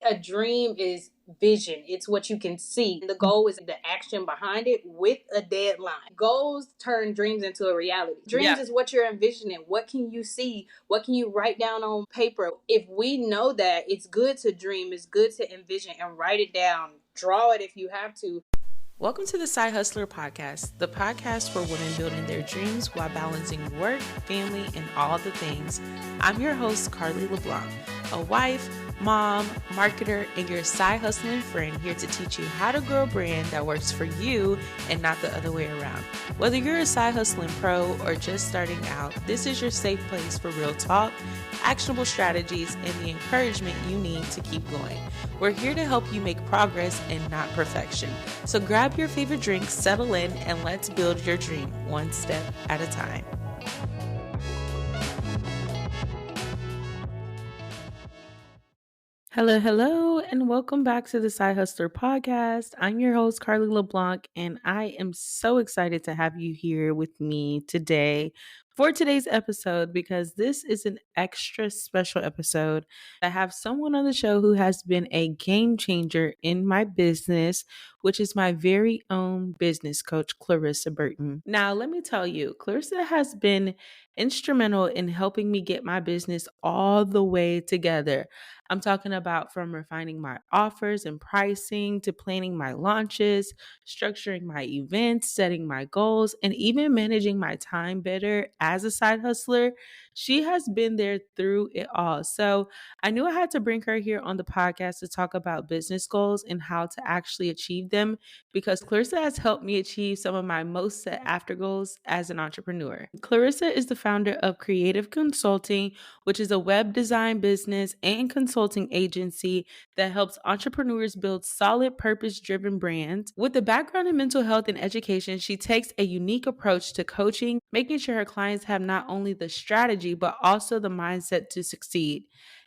A dream is vision. It's what you can see. The goal is the action behind it with a deadline. Goals turn dreams into a reality. Dreams is what you're envisioning. What can you see? What can you write down on paper? If we know that, it's good to dream, it's good to envision and write it down. Draw it if you have to. Welcome to the Side Hustler Podcast, the podcast for women building their dreams while balancing work, family, and all the things. I'm your host, Carly LeBlanc, a wife, mom, marketer, and your side hustling friend here to teach you how to grow a brand that works for you and not the other way around. Whether you're a side hustling pro or just starting out, this is your safe place for real talk, actionable strategies, and the encouragement you need to keep going. We're here to help you make progress and not perfection. So grab your favorite drink, settle in, and let's build your dream one step at a time. Hello, and welcome back to the Side Hustler Podcast. I'm your host, Carly LeBlanc, and I am so excited to have you here with me today for today's episode because this is an extra special episode. I have someone on the show who has been a game changer in my business, which is my very own business coach, Clarissa Burton. Now, let me tell you, Clarissa has been instrumental in helping me get my business all the way together. I'm talking about from refining my offers and pricing to planning my launches, structuring my events, setting my goals, and even managing my time better as a side hustler. She has been there through it all. So I knew I had to bring her here on the podcast to talk about business goals and how to actually achieve them because Clarissa has helped me achieve some of my most set after goals as an entrepreneur. Clarissa is the founder of Creative Consulting, which is a web design business and consulting agency that helps entrepreneurs build solid purpose-driven brands. With a background in mental health and education, she takes a unique approach to coaching, making sure her clients have not only the strategy, but also the mindset to succeed.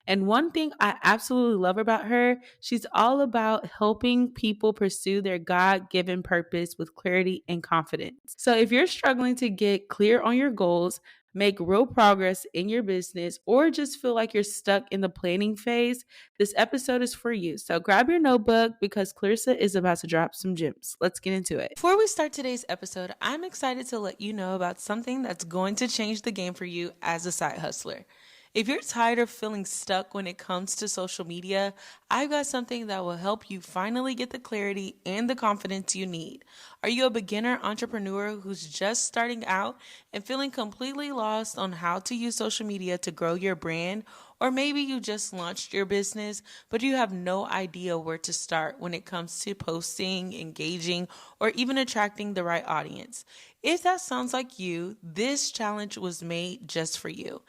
And one thing I absolutely love about her, she's all about helping people pursue their God-given purpose with clarity and confidence. So if you're struggling to get clear on your goals, make real progress in your business, or just feel like you're stuck in the planning phase, this episode is for you. So grab your notebook because Clarissa is about to drop some gems. Let's get into it. Before we start today's episode, I'm excited to let you know about something that's going to change the game for you as a side hustler. If you're tired of feeling stuck when it comes to social media, I've got something that will help you finally get the clarity and the confidence you need. Are you a beginner entrepreneur who's just starting out and feeling completely lost on how to use social media to grow your brand? Or maybe you just launched your business, but you have no idea where to start when it comes to posting, engaging, or even attracting the right audience. If that sounds like you, this challenge was made just for you.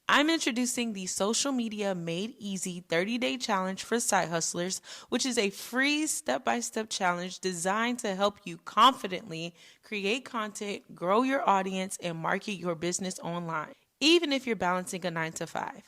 I'm introducing the Social Media Made Easy 30-Day Challenge for Side Hustlers, which is a free step-by-step challenge designed to help you confidently create content, grow your audience, and market your business online, even if you're balancing a 9-to-5.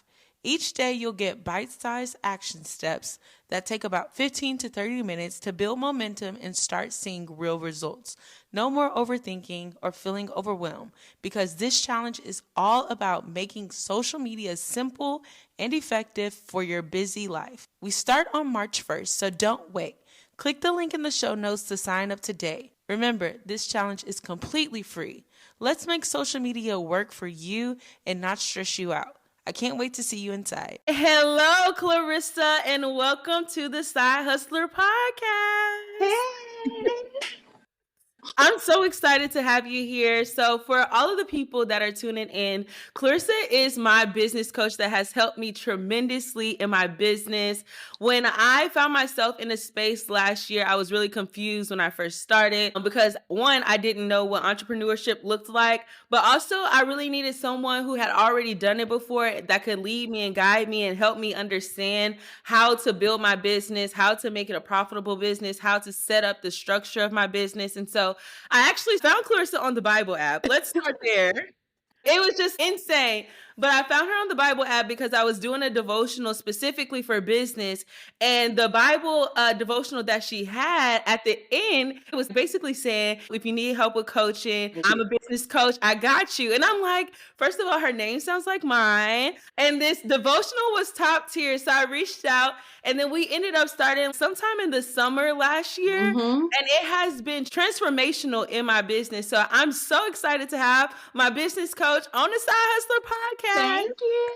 Each day, you'll get bite-sized action steps that take about 15 to 30 minutes to build momentum and start seeing real results. No more overthinking or feeling overwhelmed because this challenge is all about making social media simple and effective for your busy life. We start on March 1st, so don't wait. Click the link in the show notes to sign up today. Remember, this challenge is completely free. Let's make social media work for you and not stress you out. I can't wait to see you inside. Hello, Clarissa, and welcome to the Side Hustler Podcast. Hey. I'm so excited to have you here. So for all of the people that are tuning in, Clarissa is my business coach that has helped me tremendously in my business. When I found myself in a space last year, I was really confused when I first started because one, I didn't know what entrepreneurship looked like, but also I really needed someone who had already done it before that could lead me and guide me and help me understand how to build my business, how to make it a profitable business, how to set up the structure of my business. And so I actually found Clarissa on the Bible app. Let's start there. It was just insane. But I found her on the Bible app because I was doing a devotional specifically for business. And the Bible devotional that she had at the end, it was basically saying, if you need help with coaching, I'm a business coach, I got you. And I'm like, first of all, her name sounds like mine. And this devotional was top tier. So I reached out, and then we ended up starting sometime in the summer last year. Mm-hmm. And it has been transformational in my business. So I'm so excited to have my business coach on the Side Hustler podcast. Thank you.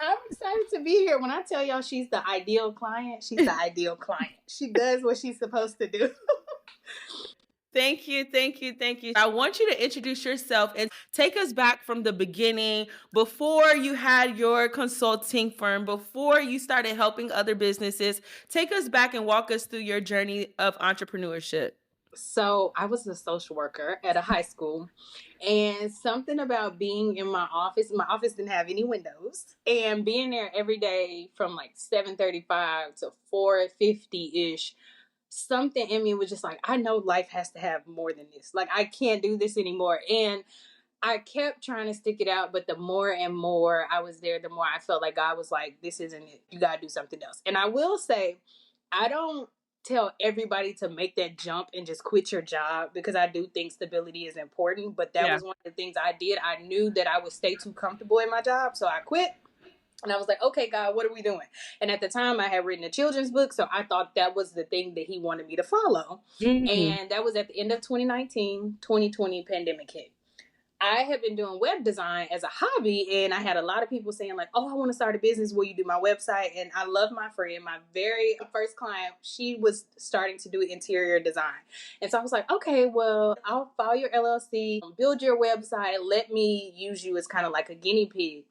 I'm excited to be here. When I tell y'all she's the ideal client, she's the ideal client. She does what she's supposed to do. Thank you, thank you, thank you. I want you to introduce yourself and take us back from the beginning, before you had your consulting firm, before you started helping other businesses. Take us back and walk us through your journey of entrepreneurship. So I was a social worker at a high school, and something about being in my office didn't have any windows, and being there every day from like 7:35 to 4:50-ish, something in me was just like, I know life has to have more than this. Like, I can't do this anymore. And I kept trying to stick it out, but the more and more I was there, the more I felt like God was like, this isn't it. You got to do something else. And I will say, I don't tell everybody to make that jump and just quit your job, because I do think stability is important. But that was one of the things I did. I knew that I would stay too comfortable in my job. So I quit. And I was like, okay, God, what are we doing? And at the time, I had written a children's book, so I thought that was the thing that he wanted me to follow. Mm-hmm. And that was at the end of 2019, 2020 pandemic hit. I had been doing web design as a hobby, and I had a lot of people saying like, oh, I want to start a business. Will you do my website? And I love my friend. My very first client, she was starting to do interior design. And so I was like, okay, well, I'll file your LLC, build your website. Let me use you as kind of like a guinea pig.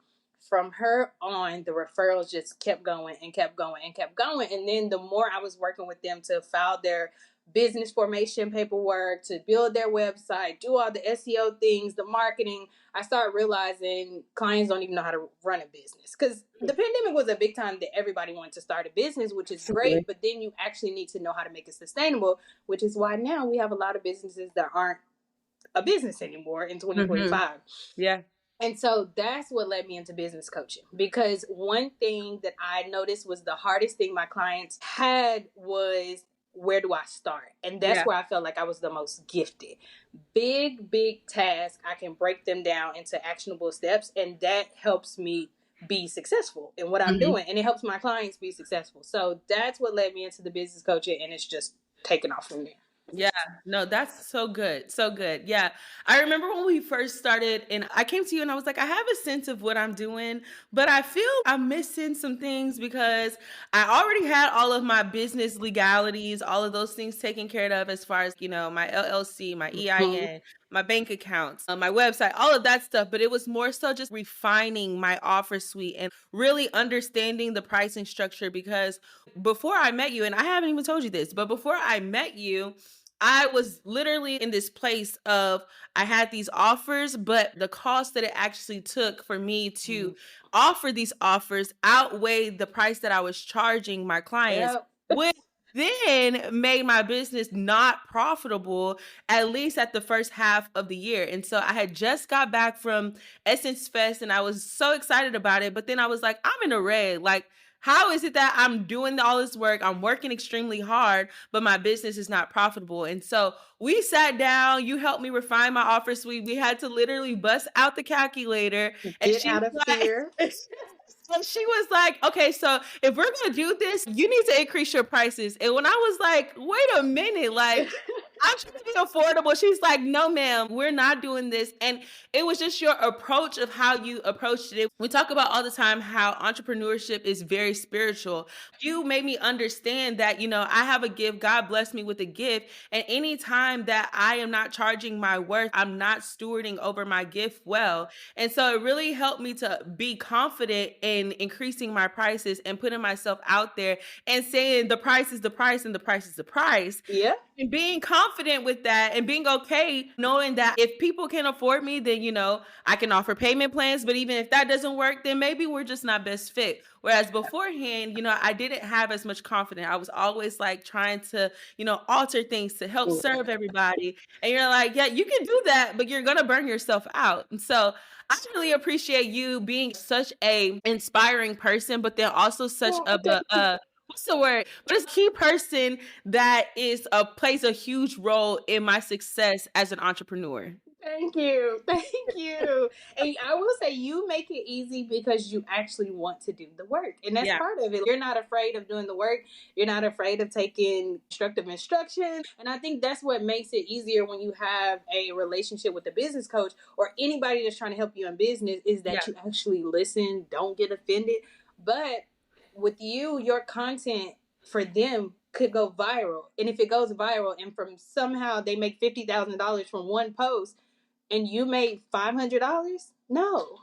From her on, the referrals just kept going and kept going and kept going. And then the more I was working with them to file their business formation paperwork, to build their website, do all the SEO things, the marketing, I started realizing clients don't even know how to run a business. Because the pandemic was a big time that everybody wanted to start a business, which is great, but then you actually need to know how to make it sustainable, which is why now we have a lot of businesses that aren't a business anymore in 2025. Mm-hmm. Yeah. And so that's what led me into business coaching, because one thing that I noticed was the hardest thing my clients had was, where do I start? And that's where I felt like I was the most gifted. Big tasks, I can break them down into actionable steps, and that helps me be successful in what I'm doing, and it helps my clients be successful. So that's what led me into the business coaching, and it's just taken off from there. Yeah, no, that's so good. So good. Yeah. I remember when we first started, and I came to you and I was like, I have a sense of what I'm doing, but I feel I'm missing some things, because I already had all of my business legalities, all of those things taken care of, as far as, my LLC, my EIN, my bank accounts, my website, all of that stuff. But it was more so just refining my offer suite and really understanding the pricing structure, because before I met you, and I haven't even told you this, but before I met you, I was literally in this place of, I had these offers, but the cost that it actually took for me to offer these offers outweighed the price that I was charging my clients, which then made my business not profitable, at least at the first half of the year. And so I had just got back from Essence Fest, and I was so excited about it. But then I was like, I'm in a red. Like, how is it that I'm doing all this work, I'm working extremely hard, but my business is not profitable? And so we sat down, you helped me refine my offer suite. We had to literally bust out the calculator. Get out of fear. And she was like, okay, so if we're going to do this, you need to increase your prices. And when I was like, wait a minute, like, I'm trying to be affordable, she's like, no, ma'am, we're not doing this. And it was just your approach of how you approached it. We talk about all the time how entrepreneurship is very spiritual. You made me understand that, I have a gift. God blessed me with a gift. And anytime that I am not charging my worth, I'm not stewarding over my gift well. And so it really helped me to be confident in increasing my prices and putting myself out there and saying the price is the price and the price is the price. Yeah. And being confident confident with that and being okay knowing that if people can afford me, then, I can offer payment plans. But even if that doesn't work, then maybe we're just not best fit. Whereas beforehand, I didn't have as much confidence. I was always like trying to, alter things to help serve everybody. And you're like, yeah, you can do that, but you're going to burn yourself out. And so I really appreciate you being such a inspiring person, but then also such a what's the word? But it's a key person that plays a huge role in my success as an entrepreneur. Thank you. Thank you. And I will say you make it easy because you actually want to do the work. And that's part of it. You're not afraid of doing the work. You're not afraid of taking constructive instruction. And I think that's what makes it easier when you have a relationship with a business coach or anybody that's trying to help you in business is that you actually listen, don't get offended. But with you, your content for them could go viral. And if it goes viral and from somehow they make $50,000 from one post, and you made $500? No.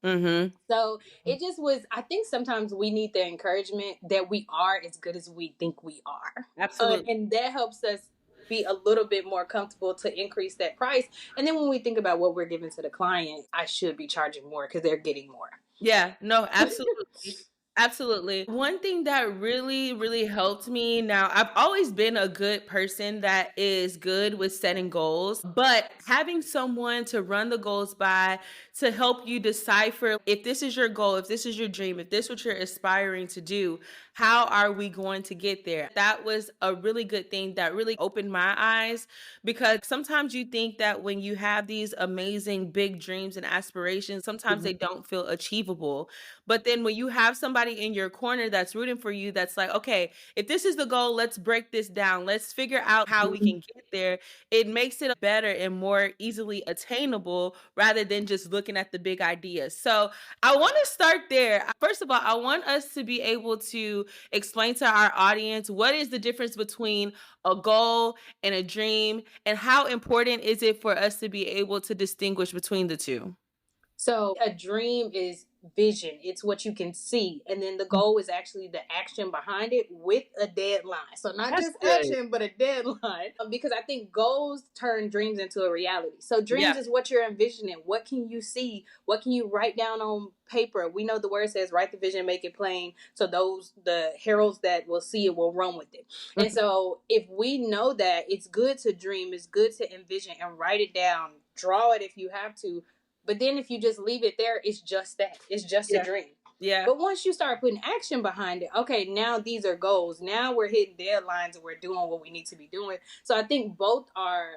Mm-hmm. So it just was, I think sometimes we need the encouragement that we are as good as we think we are. Absolutely. And that helps us be a little bit more comfortable to increase that price. And then when we think about what we're giving to the client, I should be charging more because they're getting more. Yeah, no, absolutely. Absolutely. One thing that really, really helped me. Now, I've always been a good person that is good with setting goals, but having someone to run the goals by, to help you decipher if this is your goal, if this is your dream, if this is what you're aspiring to do, how are we going to get there? That was a really good thing that really opened my eyes, because sometimes you think that when you have these amazing big dreams and aspirations, sometimes they don't feel achievable. But then when you have somebody in your corner that's rooting for you, that's like, okay, if this is the goal, let's break this down. Let's figure out how we can get there. It makes it better and more easily attainable rather than just looking at the big ideas. So I want to start there. First of all, I want us to be able to explain to our audience what is the difference between a goal and a dream, and how important is it for us to be able to distinguish between the two? So a dream is vision. It's what you can see. And then the goal is actually the action behind it with a deadline. So not That's just good. action, but a deadline. Because I think goals turn dreams into a reality. So dreams is what you're envisioning. What can you see? What can you write down on paper? We know the word says write the vision, make it plain. So the heralds that will see it will run with it. And so if we know that, it's good to dream, it's good to envision and write it down, draw it if you have to. But then if you just leave it there, it's just that. It's just a dream. Yeah. But once you start putting action behind it, okay, now these are goals. Now we're hitting deadlines and we're doing what we need to be doing. So I think both are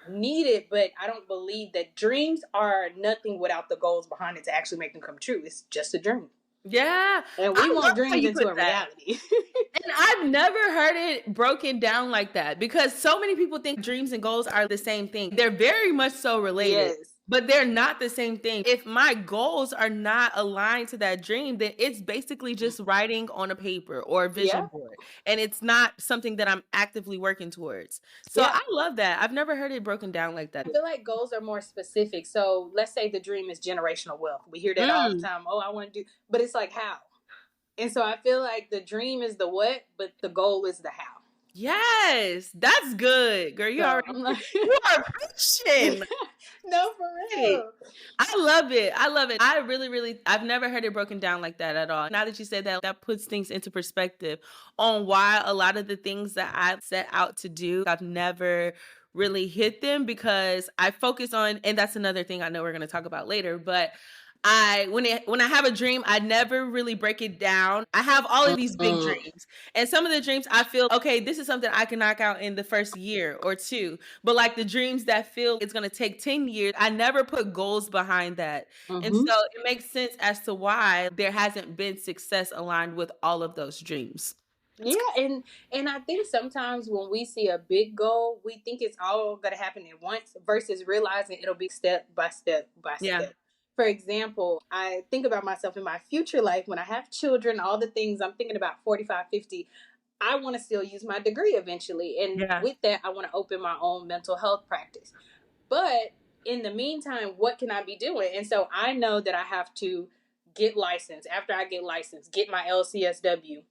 needed, but I don't believe that dreams are nothing without the goals behind it to actually make them come true. It's just a dream. Yeah. And we want dreams into a reality. And I've never heard it broken down like that, because so many people think dreams and goals are the same thing. They're very much so related. Yes. But they're not the same thing. If my goals are not aligned to that dream, then it's basically just writing on a paper or a vision board. And it's not something that I'm actively working towards. So I love that. I've never heard it broken down like that. I feel like goals are more specific. So let's say the dream is generational wealth. We hear that all the time. Oh, I want to do, but it's like how? And so I feel like the dream is the what, but the goal is the how. Yes, that's good, girl. You are preaching. No, for real. I love it. I love it. I really, really, I've never heard it broken down like that at all. Now that you said that, that puts things into perspective on why a lot of the things that I set out to do, I've never really hit them, because I focus on, and that's another thing I know we're going to talk about later, but when I have a dream, I never really break it down. I have all of these big dreams, and some of the dreams I feel, okay, this is something I can knock out in the first year or two. But like the dreams that feel it's going to take 10 years, I never put goals behind that. And so it makes sense as to why there hasn't been success aligned with all of those dreams. Yeah, and I think sometimes when we see a big goal, we think it's all going to happen at once versus realizing it'll be step by step by step. For example, I think about myself in my future life when I have children, all the things I'm thinking about 45, 50. I want to still use my degree eventually. And with that, I want to open my own mental health practice. But in the meantime, what can I be doing? And so I know that I have to get licensed. After I get licensed, get my LCSW.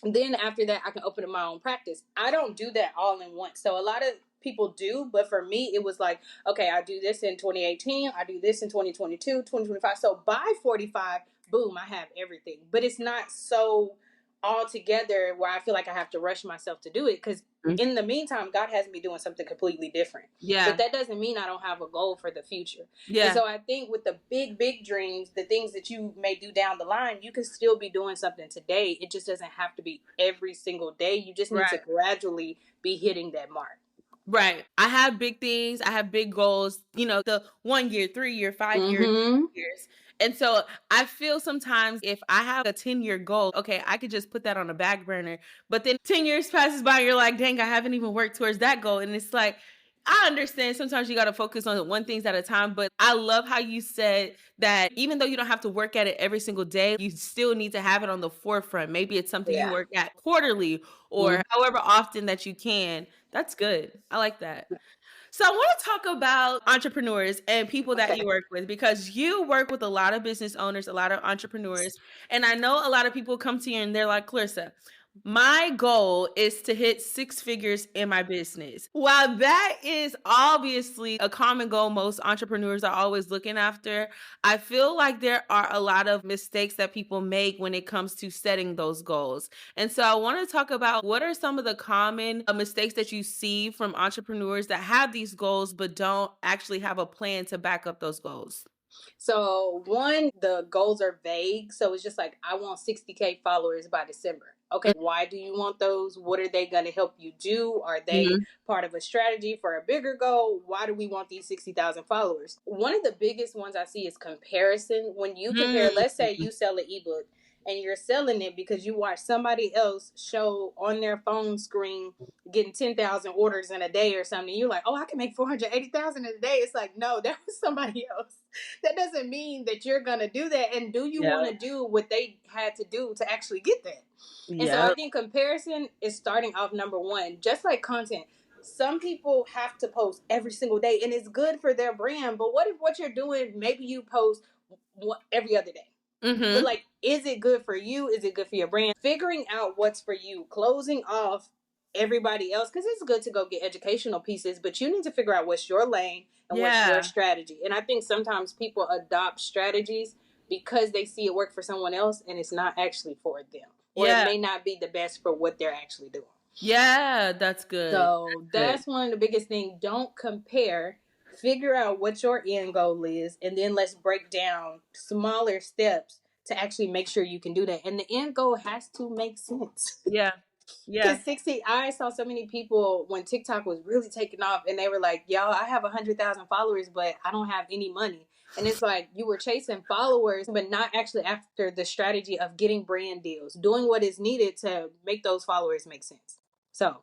Then after that, I can open up my own practice. I don't do that all in once. So a lot of people do, but for me, it was like, okay, I do this in 2018, I do this in 2022, 2025. So by 45, boom, I have everything. But it's not so all together where I feel like I have to rush myself to do it, because in the meantime, God has me doing something completely different. Yeah. But that doesn't mean I don't have a goal for the future. Yeah. And so I think with the big dreams, the things that you may do down the line, you can still be doing something today. It just doesn't have to be every single day. You just need to gradually be hitting that mark. Right. I have big things. I have big goals, the 1 year, 3 year, 5 years, years. And so I feel sometimes if I have a 10-year goal, okay, I could just put that on a back burner. But then 10 years passes by, and you're like, dang, I haven't even worked towards that goal. And it's like, I understand sometimes you got to focus on one things at a time, but I love how you said that even though you don't have to work at it every single day, you still need to have it on the forefront. Maybe it's something you work at quarterly or however often that you can. That's good. I like that. So I want to talk about entrepreneurs and people that you work with, because you work with a lot of business owners, a lot of entrepreneurs. And I know a lot of people come to you and they're like, Clarissa, my goal is to hit 6 figures in my business. While that is obviously a common goal most entrepreneurs are always looking after, I feel like there are a lot of mistakes that people make when it comes to setting those goals. And so I want to talk about what are some of the common mistakes that you see from entrepreneurs that have these goals but don't actually have a plan to back up those goals. So one, the goals are vague. So it's just like, I want 60K followers by December. Okay, why do you want those? What are they going to help you do? Are they part of a strategy for a bigger goal? Why do we want these 60,000 followers? One of the biggest ones I see is comparison. When you compare, let's say you sell an ebook and you're selling it because you watch somebody else show on their phone screen getting 10,000 orders in a day or something. You're like, oh, I can make 480,000 in a day. It's like, no, that was somebody else. That doesn't mean that you're going to do that. And do you want to do what they had to do to actually get that? And so I think comparison is starting off number one. Just like content, some people have to post every single day and it's good for their brand. But what if what you're doing, maybe you post every other day? But like, is it good for you? Is it good for your brand? Figuring out what's for you, closing off everybody else, because it's good to go get educational pieces, but you need to figure out what's your lane and what's your strategy. And I think sometimes people adopt strategies because they see it work for someone else and it's not actually for them, or it may not be the best for what they're actually doing. Yeah, that's good. So that's one of the biggest things. Don't compare. Figure out what your end goal is, and then let's break down smaller steps to actually make sure you can do that. And the end goal has to make sense. Yeah. Because 60, I saw so many people when TikTok was really taking off, and they were like, y'all, I have 100,000 followers, but I don't have any money. And it's like, you were chasing followers, but not actually after the strategy of getting brand deals, doing what is needed to make those followers make sense. So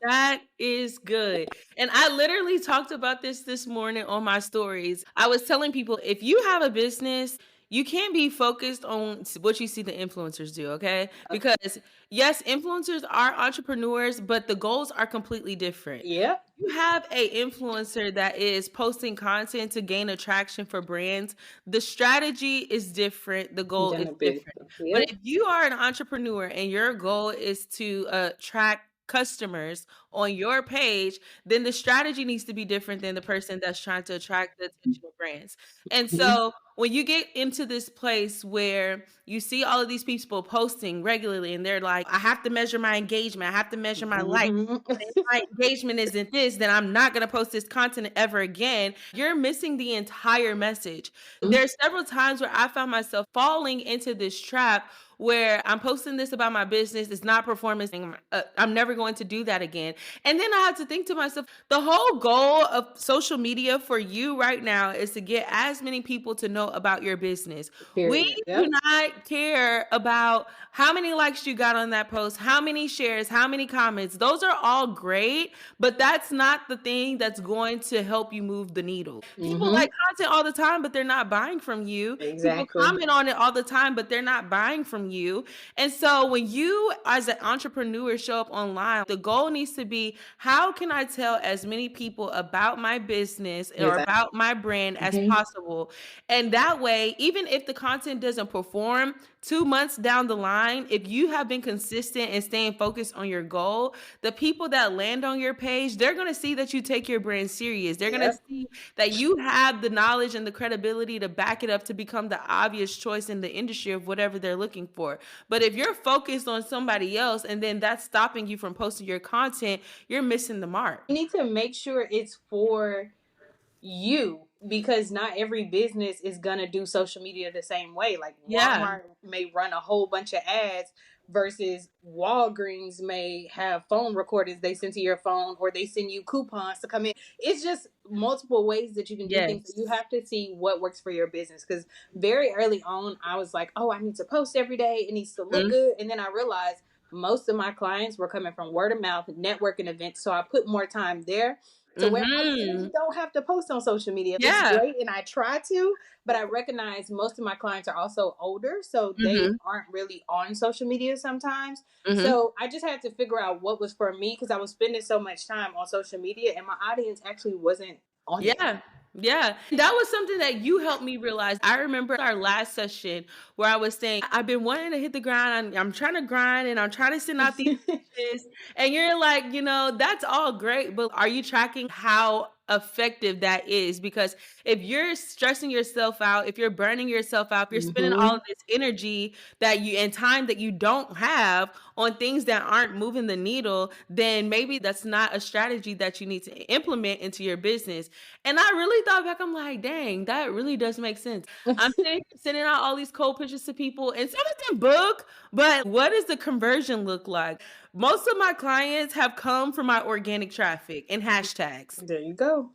that is good. And I literally talked about this morning on my stories. I was telling people, if you have a business, you can't be focused on what you see the influencers do, okay? Because yes, influencers are entrepreneurs, but the goals are completely different. Yeah. You have a influencer that is posting content to gain attraction for brands. The strategy is different. The goal is different. Yep. But if you are an entrepreneur and your goal is to attract customers on your page, then the strategy needs to be different than the person that's trying to attract the attention of brands. And so when you get into this place where you see all of these people posting regularly and they're like, I have to measure my engagement, I have to measure my likes. If my engagement isn't this, then I'm not going to post this content ever again. You're missing the entire message. There's several times where I found myself falling into this trap where I'm posting this about my business, it's not performing, I'm never going to do that again. And then I had to think to myself, the whole goal of social media for you right now is to get as many people to know about your business. We do not care about how many likes you got on that post, how many shares, how many comments. Those are all great, but that's not the thing that's going to help you move the needle. People like content all the time, but they're not buying from you. People comment on it all the time, but they're not buying from you. And so when you as an entrepreneur show up online, the goal needs to be, how can I tell as many people about my business or Exactly. about my brand as possible? And that way, even if the content doesn't perform 2 months down the line, if you have been consistent and staying focused on your goal, the people that land on your page, they're going to see that you take your brand serious. They're going to Yep. see that you have the knowledge and the credibility to back it up to become the obvious choice in the industry of whatever they're looking for. But if you're focused on somebody else and then that's stopping you from posting your content, you're missing the mark. You need to make sure it's for you, because not every business is gonna do social media the same way. Like Yeah. Walmart may run a whole bunch of ads versus Walgreens may have phone recordings they send to your phone, or they send you coupons to come in. It's just multiple ways that you can do things. You Yes. have to see what works for your business, because very early on I was like, oh, I need to post every day, it needs to look good. And then I realized most of my clients were coming from word of mouth networking events, so I put more time there to where I really Mm-hmm. don't have to post on social media. It's Yeah. great and I try to, but I recognize most of my clients are also older, so they Mm-hmm. aren't really on social media sometimes. Mm-hmm. So I just had to figure out what was for me, because I was spending so much time on social media and my audience actually wasn't on there. Yeah. Yeah. That was something that you helped me realize. I remember our last session where I was saying, I've been wanting to hit the grind. I'm trying to grind and I'm trying to send out these messages. And you're like, that's all great, but are you tracking how effective that is? Because if you're stressing yourself out, if you're burning yourself out, if you're spending all Mm-hmm. of this energy and time that you don't have on things that aren't moving the needle, then maybe that's not a strategy that you need to implement into your business. And I really thought back, I'm like, dang, that really does make sense. I'm sending out all these cold pictures to people, and some of them book, but what does the conversion look like? Most of my clients have come from my organic traffic and hashtags. There you go.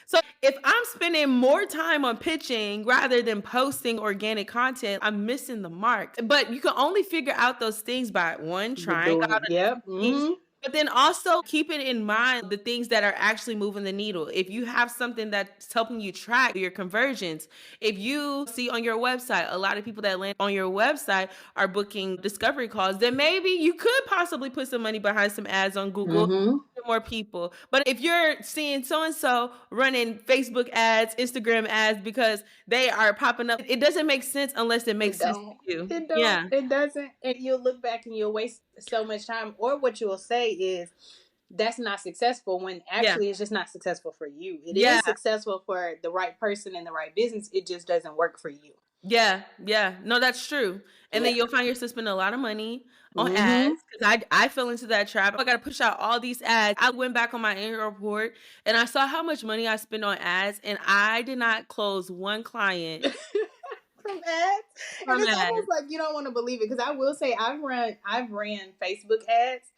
So if I'm spending more time on pitching rather than posting organic content, I'm missing the mark. But you can only figure out those things by one, You're trying doing out it. Yep. different things, Mm-hmm. but then also keeping in mind the things that are actually moving the needle. If you have something that's helping you track your conversions, if you see on your website, a lot of people that land on your website are booking discovery calls, then maybe you could possibly put some money behind some ads on Google, Mm-hmm. more people. But if you're seeing so and so running Facebook ads, Instagram ads because they are popping up, it doesn't make sense unless it makes It sense to don't. you. It don't. Yeah. It doesn't. And you'll look back and you'll waste so much time. Or what you'll say is, that's not successful, when Yeah. actually it's just not successful for you. It Yeah. is successful for the right person in the right business. It just doesn't work for you. Yeah. Yeah. No, that's true. And Yeah. then you'll find yourself spending a lot of money on ads, Mm-hmm. because I fell into that trap. I got to push out all these ads. I went back on my annual report and I saw how much money I spent on ads, and I did not close one client From ads. And from it's ads. almost like you don't want to believe it, because I will say I've ran Facebook ads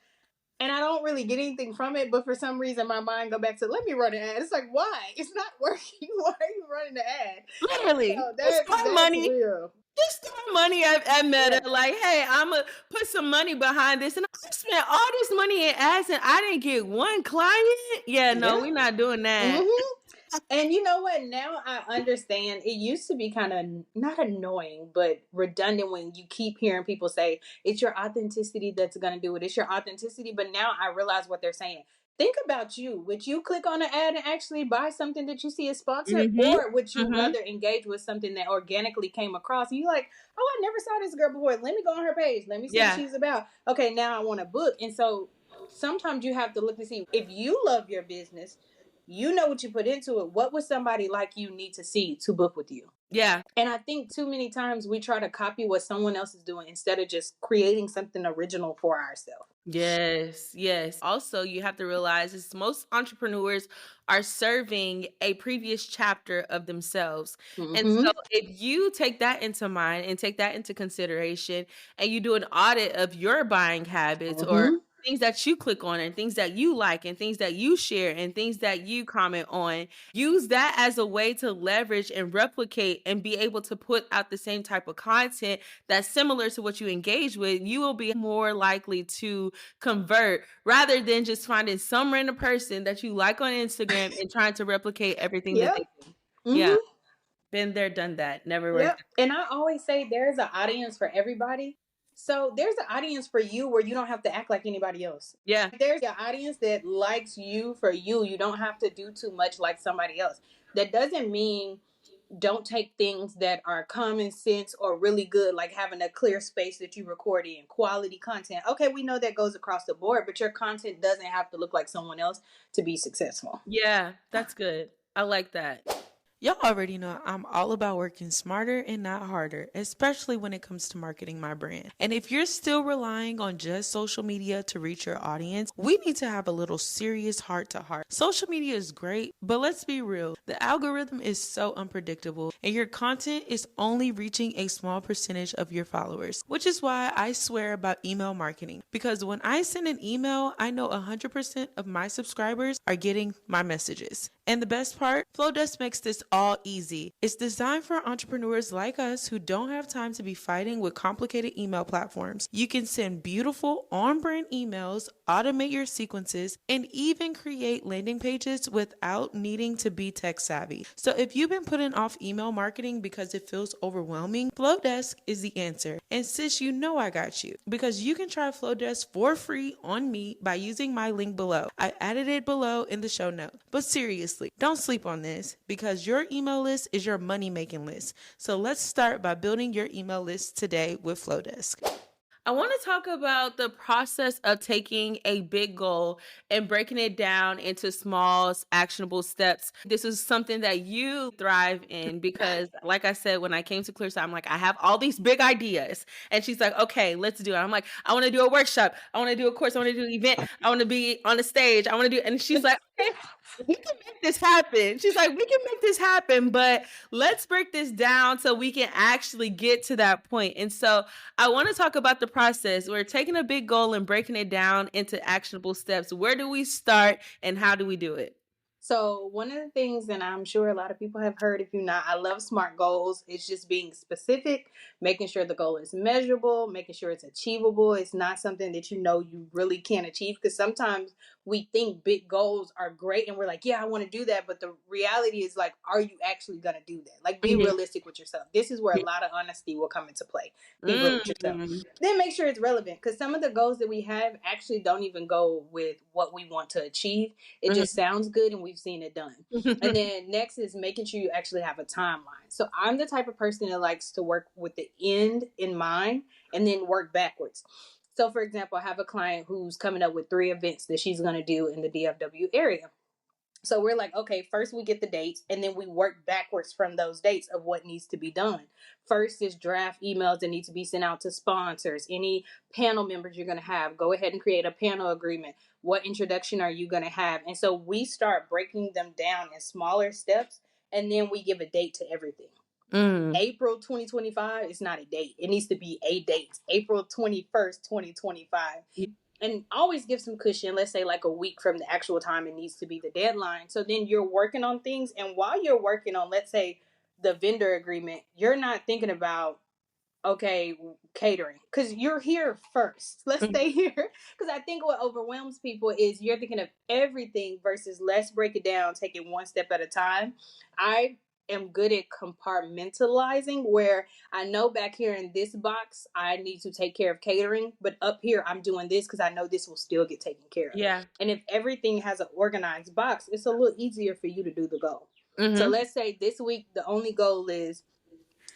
and I don't really get anything from it, but for some reason my mind go back to, let me run an ad. It's like, why? It's not working. Why are you running the ad? Literally, So just throw that's money. real. Just throw money at Meta, Yeah. like, hey, I'm gonna put some money behind this, and I spent all this money in ads, and I didn't get one client. Yeah, no, Yeah. we're not doing that. Mm-hmm. And you know what? Now I understand. It used to be kind of not annoying, but redundant when you keep hearing people say it's your authenticity that's going to do it. It's your authenticity. But now I realize what they're saying. Think about you. Would you click on an ad and actually buy something that you see as sponsored? Mm-hmm. Or would you Mm-hmm. rather engage with something that organically came across? And you're like, oh, I never saw this girl before. Let me go on her page. Let me see what Yeah. she's about. Okay, now I want to book. And so sometimes you have to look to see, if you love your business, you know what you put into it. What would somebody like you need to see to book with you? Yeah. And I think too many times we try to copy what someone else is doing instead of just creating something original for ourselves. Yes, yes. Also, you have to realize is most entrepreneurs are serving a previous chapter of themselves. And so Mm-hmm. if you take that into mind and take that into consideration and you do an audit of your buying habits or Mm-hmm. things that you click on and things that you like and things that you share and things that you comment on, use that as a way to leverage and replicate and be able to put out the same type of content that's similar to what you engage with, you will be more likely to convert rather than just finding some random person that you like on Instagram and trying to replicate everything that Yep. they do. Yeah. Mm-hmm. Been there, done that. Never worked. Yep. And I always say there's an audience for everybody. So there's an audience for you where you don't have to act like anybody else. Yeah. There's an audience that likes you for you. You don't have to do too much like somebody else. That doesn't mean don't take things that are common sense or really good, like having a clear space that you record in, quality content. Okay, we know that goes across the board, but your content doesn't have to look like someone else to be successful. Yeah, that's good. I like that. Y'all already know I'm all about working smarter and not harder, especially when it comes to marketing my brand. And if you're still relying on just social media to reach your audience, we need to have a little serious heart to heart. Social media is great, but let's be real. The algorithm is so unpredictable, and your content is only reaching a small percentage of your followers, which is why I swear about email marketing. Because when I send an email, I know 100% of my subscribers are getting my messages. And the best part, Flowdesk makes this all easy. It's designed for entrepreneurs like us who don't have time to be fighting with complicated email platforms. You can send beautiful on-brand emails, automate your sequences, and even create landing pages without needing to be tech savvy. So if you've been putting off email marketing because it feels overwhelming, Flowdesk is the answer. And sis, you know I got you, because you can try Flowdesk for free on me by using my link below. I added it below in the show notes. But seriously, don't sleep on this, because your email list is your money-making list. So let's start by building your email list today with Flowdesk. I want to talk about the process of taking a big goal and breaking it down into small, actionable steps. This is something that you thrive in because, like I said, when I came to Clarissa, I'm like, I have all these big ideas. And she's like, okay, let's do it. I'm like, I want to do a workshop. I want to do a course. I want to do an event. I want to be on the stage. I want to do, and she's like, okay, we can make this happen. She's like, we can make this happen, but let's break this down so we can actually get to that point. And so I want to talk about the process. We're taking a big goal and breaking it down into actionable steps. Where do we start and how do we do it? So one of the things, and I'm sure a lot of people have heard, if you're not, I love SMART goals. It's just being specific, making sure the goal is measurable, making sure it's achievable. It's not something that you know you really can't achieve, because sometimes we think big goals are great and we're like, yeah, I want to do that. But the reality is, like, are you actually going to do that? Like, be realistic with yourself. This is where a lot of honesty will come into play. Be real with yourself. Then make sure it's relevant, because some of the goals that we have actually don't even go with what we want to achieve. It just sounds good and we've seen it done. And then next is making sure you actually have a timeline. So I'm the type of person that likes to work with the end in mind and then work backwards. So for example, I have a client who's coming up with 3 events that she's going to do in the DFW area. So we're like, okay, first we get the dates and then we work backwards from those dates of what needs to be done. First is draft emails that need to be sent out to sponsors, any panel members you're going to have. Go ahead and create a panel agreement. What introduction are you going to have? And so we start breaking them down in smaller steps, and then we give a date to everything. April 2025 is not a date. It needs to be a date. April 21st, 2025. And always give some cushion. Let's say like a week from the actual time it needs to be the deadline. So then you're working on things. And while you're working on, let's say, the vendor agreement, you're not thinking about, okay, catering, because you're here first. Let's stay here. Because I think what overwhelms people is you're thinking of everything versus let's break it down, take it one step at a time. I am good at compartmentalizing, where I know back here in this box I need to take care of catering, but up here I'm doing this because I know this will still get taken care of. Yeah. And if everything has an organized box, it's a little easier for you to do the goal. So let's say this week the only goal is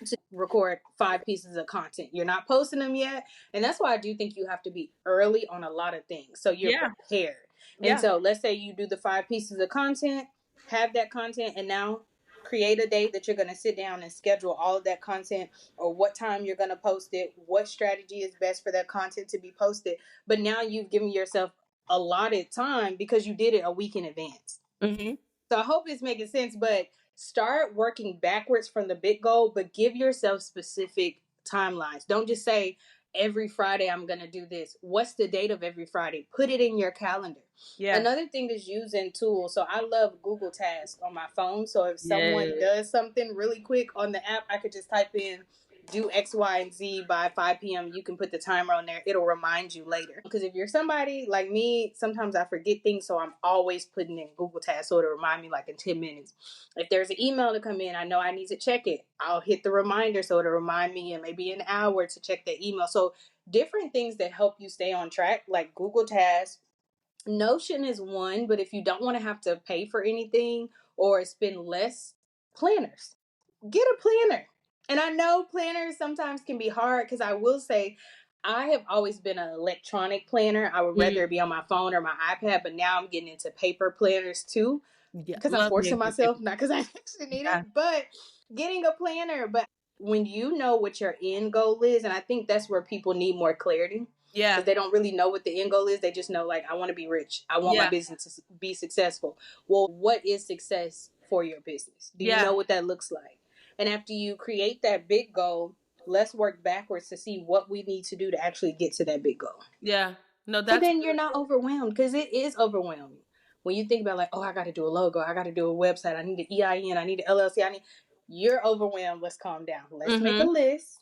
to record 5 pieces of content. You're not posting them yet. And that's why I do think you have to be early on a lot of things, so you're prepared. And so let's say you do the 5 pieces of content, have that content, and now create a date that you're going to sit down and schedule all of that content, or what time you're going to post it, what strategy is best for that content to be posted. But now you've given yourself allotted time because you did it a week in advance. So I hope it's making sense, but start working backwards from the big goal, but give yourself specific timelines. Don't just say every Friday I'm going to do this. What's the date of every Friday? Put it in your calendar. Yeah. Another thing is using tools. So I love Google Tasks on my phone. So if someone does something really quick on the app, I could just type in do X, Y, and Z by 5 p.m. You can put the timer on there. It'll remind you later. Because if you're somebody like me, sometimes I forget things. So I'm always putting in Google Tasks so it'll remind me like in 10 minutes. If there's an email to come in, I know I need to check it. I'll hit the reminder so it'll remind me in maybe an hour to check the email. So different things that help you stay on track, like Google Tasks. Notion is one, but if you don't want to have to pay for anything or spend less, planners. Get a planner. And I know planners sometimes can be hard, because I will say I have always been an electronic planner. I would rather it be on my phone or my iPad, but now I'm getting into paper planners too, Yeah, because I'm love me a forcing good paper. myself, not because I actually need Yeah, it, but getting a planner. But when you know what your end goal is, and I think that's where people need more clarity, because yeah, they don't really know what the end goal is. They just know, like, I want to be rich. I want my yeah, business to be successful. Well, what is success for your business? Do you yeah, know what that looks like? And after you create that big goal, let's work backwards to see what we need to do to actually get to that big goal. yeah. No, So that's then you're really not good. overwhelmed, because it is overwhelming. When you think about, like, oh, I got to do a logo, I got to do a website, I need an EIN, I need an LLC, you're overwhelmed. Let's calm down. Let's make a Mm-hmm. list.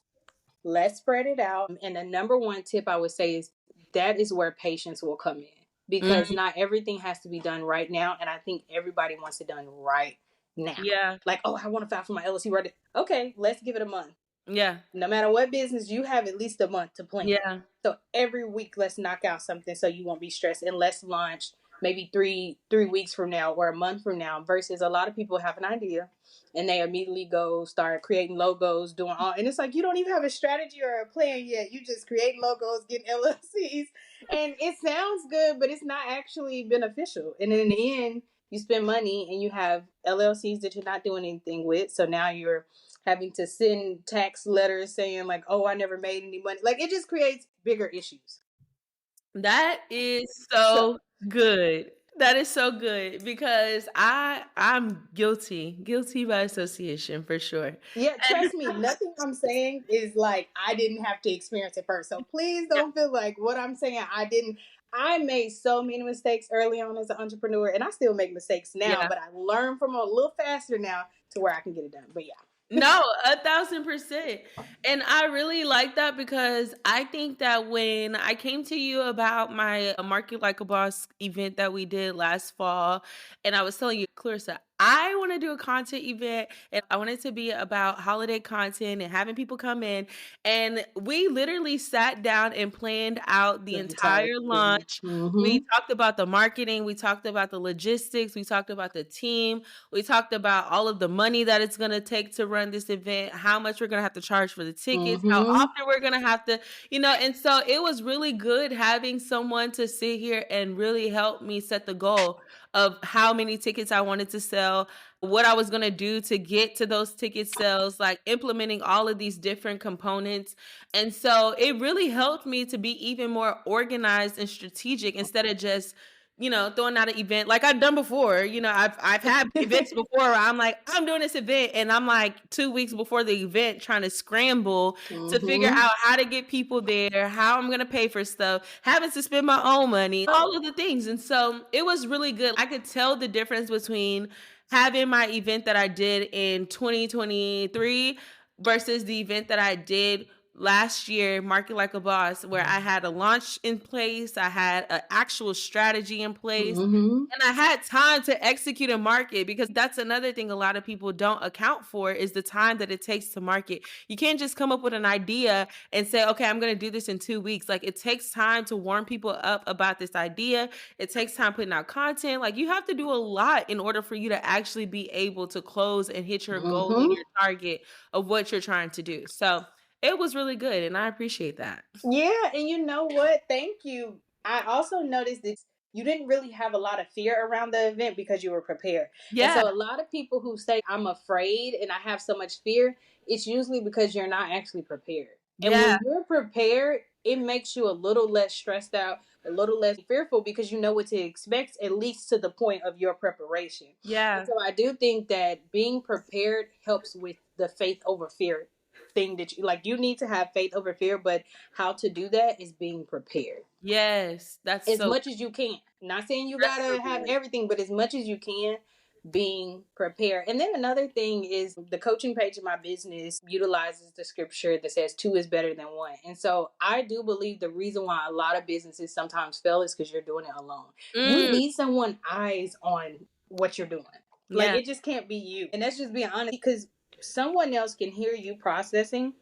Let's spread it out. And the number one tip I would say is that is where patience will come in, because Mm-hmm. not everything has to be done right now. And I think everybody wants it done right now. Yeah, Like, oh, I want to file for my LLC right now. Okay, let's give it a month. yeah, No matter what business, you have at least a month to plan. yeah, So every week, let's knock out something so you won't be stressed, and let's launch maybe three weeks from now or a month from now. Versus a lot of people have an idea and they immediately go start creating logos, doing all, and it's like you don't even have a strategy or a plan yet. You just create logos, getting LLCs, and it sounds good, but it's not actually beneficial. And in the end, you spend money and you have LLCs that you're not doing anything with. So now you're having to send tax letters saying, like, oh, I never made any money. Like, it just creates bigger issues. that is So so good. That is so good because I'm guilty by association for sure. yeah, And trust me, nothing I'm saying is like I didn't have to experience it first. So please yeah, don't feel like what I'm saying I didn't. I made so many mistakes early on as an entrepreneur, and I still make mistakes now, yeah. but I learn from them a little faster now to where I can get it done. But yeah. No, 1,000%. And I really like that because I think that when I came to you about my Market Like a Boss event that we did last fall, and I was telling you, Clarissa, I want to do a content event and I want it to be about holiday content and having people come in. And we literally sat down and planned out the The entire entire thing. launch. Mm-hmm. We talked about the marketing, we talked about the logistics, we talked about the team, we talked about all of the money that it's going to take to run this event, how much we're going to have to charge for the tickets, how Mm-hmm. often we're going to have to, and so it was really good having someone to sit here and really help me set the goal of how many tickets I wanted to sell, what I was going to do to get to those ticket sales, like implementing all of these different components. And so it really helped me to be even more organized and strategic instead of just throwing out an event like I've done before. I've had events before where I'm like, I'm doing this event, and I'm like 2 weeks before the event trying to scramble to figure Mm-hmm. out how to get people there, how I'm gonna pay for stuff, having to spend my own money, all of the things. And so it was really good. I could tell the difference between having my event that I did in 2023 versus the event that I did last year, Market Like a Boss, where I had a launch in place, I had an actual strategy in place, Mm-hmm. and I had time to execute and market, because that's another thing a lot of people don't account for is the time that it takes to market. You can't just come up with an idea and say, okay, I'm going to do this in 2 weeks. Like, it takes time to warm people up about this idea. It takes time putting out content. Like, you have to do a lot in order for you to actually be able to close and hit your goal and Mm-hmm. your target of what you're trying to do. So it was really good, and I appreciate that. Yeah, and you know what? Thank you. I also noticed that you didn't really have a lot of fear around the event because you were prepared. And Yeah, so a lot of people who say I'm afraid and I have so much fear, it's usually because you're not actually prepared. And yeah, when you're prepared, it makes you a little less stressed out, a little less fearful, because you know what to expect, at least to the point of your preparation. And yeah. so I do think that being prepared helps with the faith over fear thing, that you need to have faith over fear, but how to do that is being prepared Yes, that's as so much as you can. Not saying you that's so gotta have good. everything, but as much as you can, being prepared. And then another thing is the coaching page of my business utilizes the scripture that says two is better than one. And so I do believe the reason why a lot of businesses sometimes fail is because you're doing it alone. You Mm, need someone eyes on what you're doing. Like, yeah, it just can't be you. And that's just being honest, because someone else can hear you processing,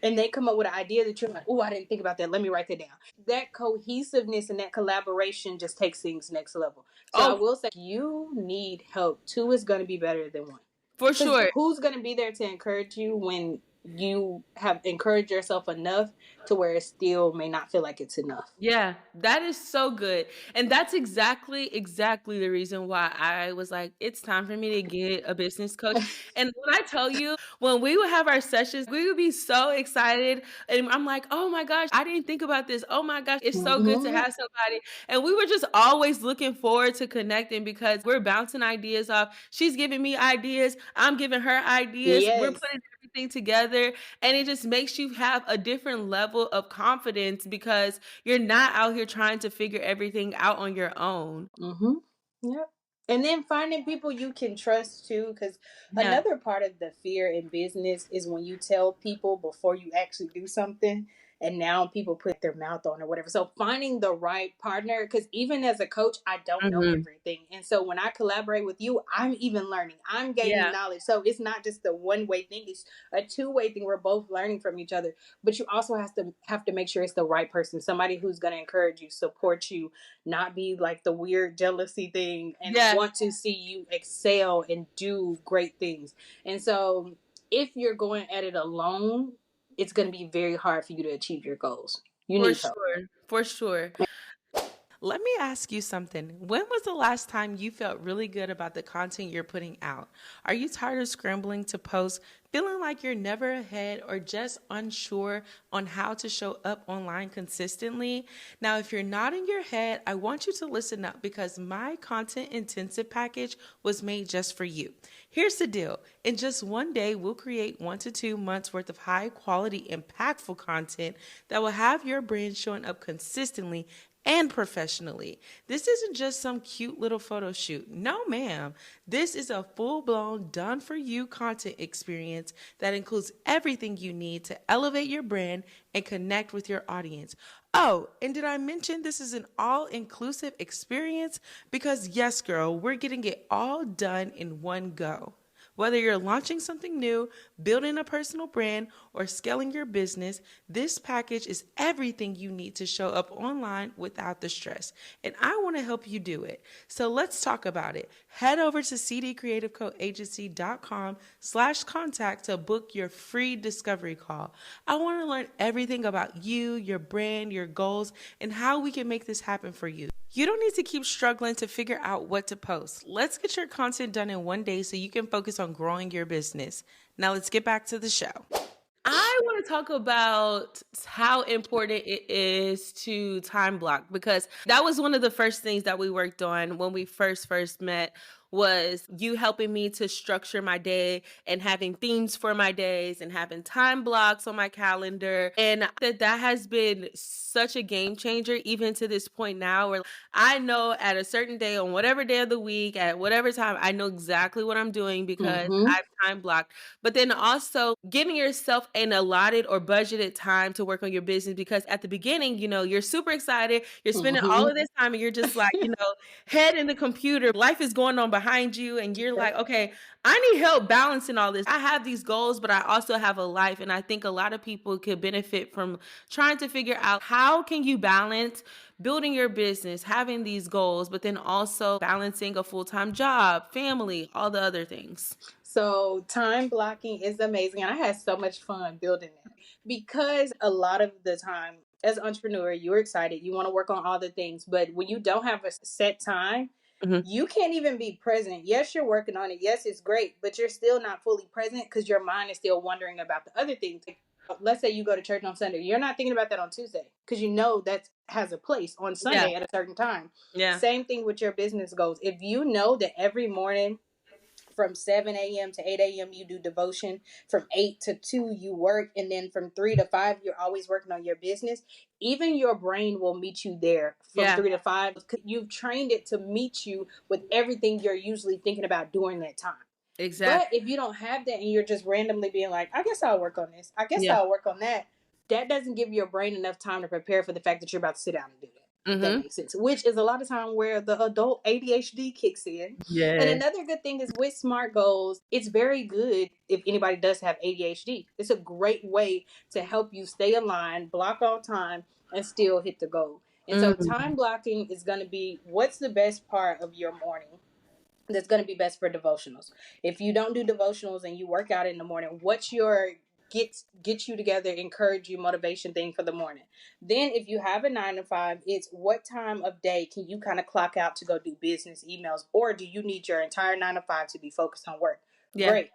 and they come up with an idea that you're like, oh, I didn't think about that. Let me write that down. That cohesiveness and that collaboration just takes things next level. So I will say, you need help. Two is going to be better than one. For sure. Who's going to be there to encourage you when you have encouraged yourself enough to where it still may not feel like it's enough? Yeah, that is so good. And that's exactly the reason why I was like, it's time for me to get a business coach. And when I tell you, when we would have our sessions, we would be so excited. And I'm like, oh my gosh, I didn't think about this. Oh my gosh, it's so good to have somebody. And we were just always looking forward to connecting because we're bouncing ideas off. She's giving me ideas. I'm giving her ideas. Yes. We're putting everything together. And it just makes you have a different level of confidence because you're not out here trying to figure everything out on your own. Mm-hmm. Yep. And then finding people you can trust too, because another part of the fear in business is when you tell people before you actually do something, and now people put their mouth on or whatever. So finding the right partner, because even as a coach, I don't know everything. And so when I collaborate with you, I'm even learning. I'm gaining knowledge. So it's not just a one-way thing. It's a two-way thing. We're both learning from each other. But you also have to make sure it's the right person, somebody who's going to encourage you, support you, not be like the weird jealousy thing, and want to see you excel and do great things. And so if you're going at it alone, it's going to be very hard for you to achieve your goals. You need help. For sure. Let me ask you something. When was the last time you felt really good about the content you're putting out? Are you tired of scrambling to post, feeling like you're never ahead, or just unsure on how to show up online consistently? Now, if you're nodding your head, I want you to listen up because my content intensive package was made just for you. Here's the deal. In just one day, we'll create 1 to 2 months worth of high quality, impactful content that will have your brand showing up consistently and professionally. This isn't just some cute little photo shoot. No, ma'am. This is a full-blown, done-for-you content experience that includes everything you need to elevate your brand and connect with your audience. Oh, and did I mention this is an all-inclusive experience? Because yes, girl, we're getting it all done in one go. Whether you're launching something new, building a personal brand, or scaling your business, this package is everything you need to show up online without the stress. And I want to help you do it. So let's talk about it. Head over to cdcreativecoagency.com/contact to book your free discovery call. I want to learn everything about you, your brand, your goals, and how we can make this happen for you. You don't need to keep struggling to figure out what to post. Let's get your content done in one day so you can focus on growing your business. Now let's get back to the show. I want to talk about how important it is to time block because that was one of the first things that we worked on when we first met was you helping me to structure my day and having themes for my days and having time blocks on my calendar. And that has been such a game changer even to this point now where I know at a certain day on whatever day of the week at whatever time, I know exactly what I'm doing because I've time blocked. But then also giving yourself an allotted or budgeted time to work on your business because at the beginning, you're super excited. You're spending all of this time and you're just like, head in the computer. Life is going on behind you and you're like, okay, I need help balancing all this. I have these goals, but I also have a life. And I think a lot of people could benefit from trying to figure out how can you balance building your business, having these goals, but then also balancing a full-time job, family, all the other things. So time blocking is amazing. And I had so much fun building that because a lot of the time as an entrepreneur, you're excited. You want to work on all the things. But when you don't have a set time, you can't even be present. Yes, you're working on it. Yes, it's great, but you're still not fully present because your mind is still wondering about the other things. Let's say you go to church on Sunday. You're not thinking about that on Tuesday because you know that has a place on Sunday at a certain time. Same thing with your business goals. If you know that every morning from 7 a.m. to 8 a.m. you do devotion, from 8 to 2 you work, and then from 3 to 5 you're always working on your business, even your brain will meet you there from 3 to 5. You've trained it to meet you with everything you're usually thinking about during that time. Exactly. But if you don't have that and you're just randomly being like, I guess I'll work on this, I guess I'll work on that, that doesn't give your brain enough time to prepare for the fact that you're about to sit down and do that. That makes sense. Which is a lot of time where the adult ADHD kicks in. Yeah. And another good thing is with SMART goals, it's very good if anybody does have ADHD. It's a great way to help you stay aligned, block all time, and still hit the goal. And so time blocking is going to be what's the best part of your morning that's going to be best for devotionals. If you don't do devotionals and you work out in the morning, what's your get you together, encourage you, motivation thing for the morning? Then if you have a 9 to 5, it's what time of day can you kind of clock out to go do business emails, or do you need your entire 9 to 5 to be focused on work? Yeah. Great.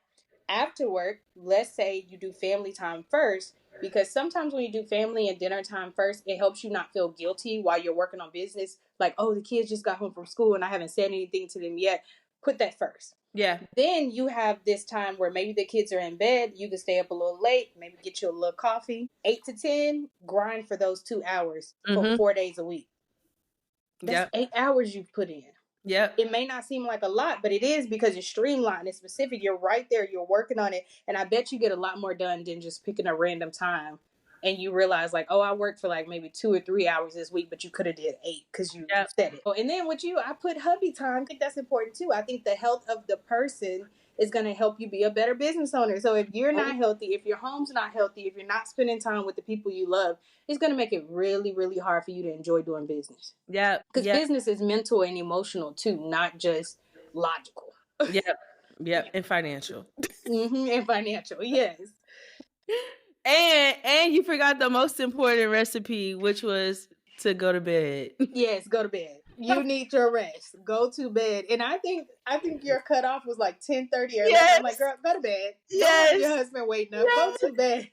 After work, let's say you do family time first, because sometimes when you do family and dinner time first, it helps you not feel guilty while you're working on business. Like, oh, the kids just got home from school and I haven't said anything to them yet. Put that first. Yeah. Then you have this time where maybe the kids are in bed. You can stay up a little late, maybe get you a little coffee. 8 to 10, grind for those 2 hours for 4 days a week. That's 8 hours you've put in. Yep. It may not seem like a lot, but it is, because it's streamlined, it's specific. You're right there, you're working on it. And I bet you get a lot more done than just picking a random time. And you realize like, oh, I worked for like maybe 2 or 3 hours this week, but you could have did 8 because you said it. And then with you, I put hubby time. I think that's important too. I think the health of the person is going to help you be a better business owner. So if you're not healthy, if your home's not healthy, if you're not spending time with the people you love, it's going to make it really, really hard for you to enjoy doing business. Yeah. Because business is mental and emotional too, not just logical. Yep. And financial. And financial, yes. And you forgot the most important recipe, which was to go to bed. Yes, go to bed. You need your rest. Go to bed. And I think your cutoff was like 10:30 or 11. I'm like, girl, go to bed. Don't have your husband waiting up. Go to bed.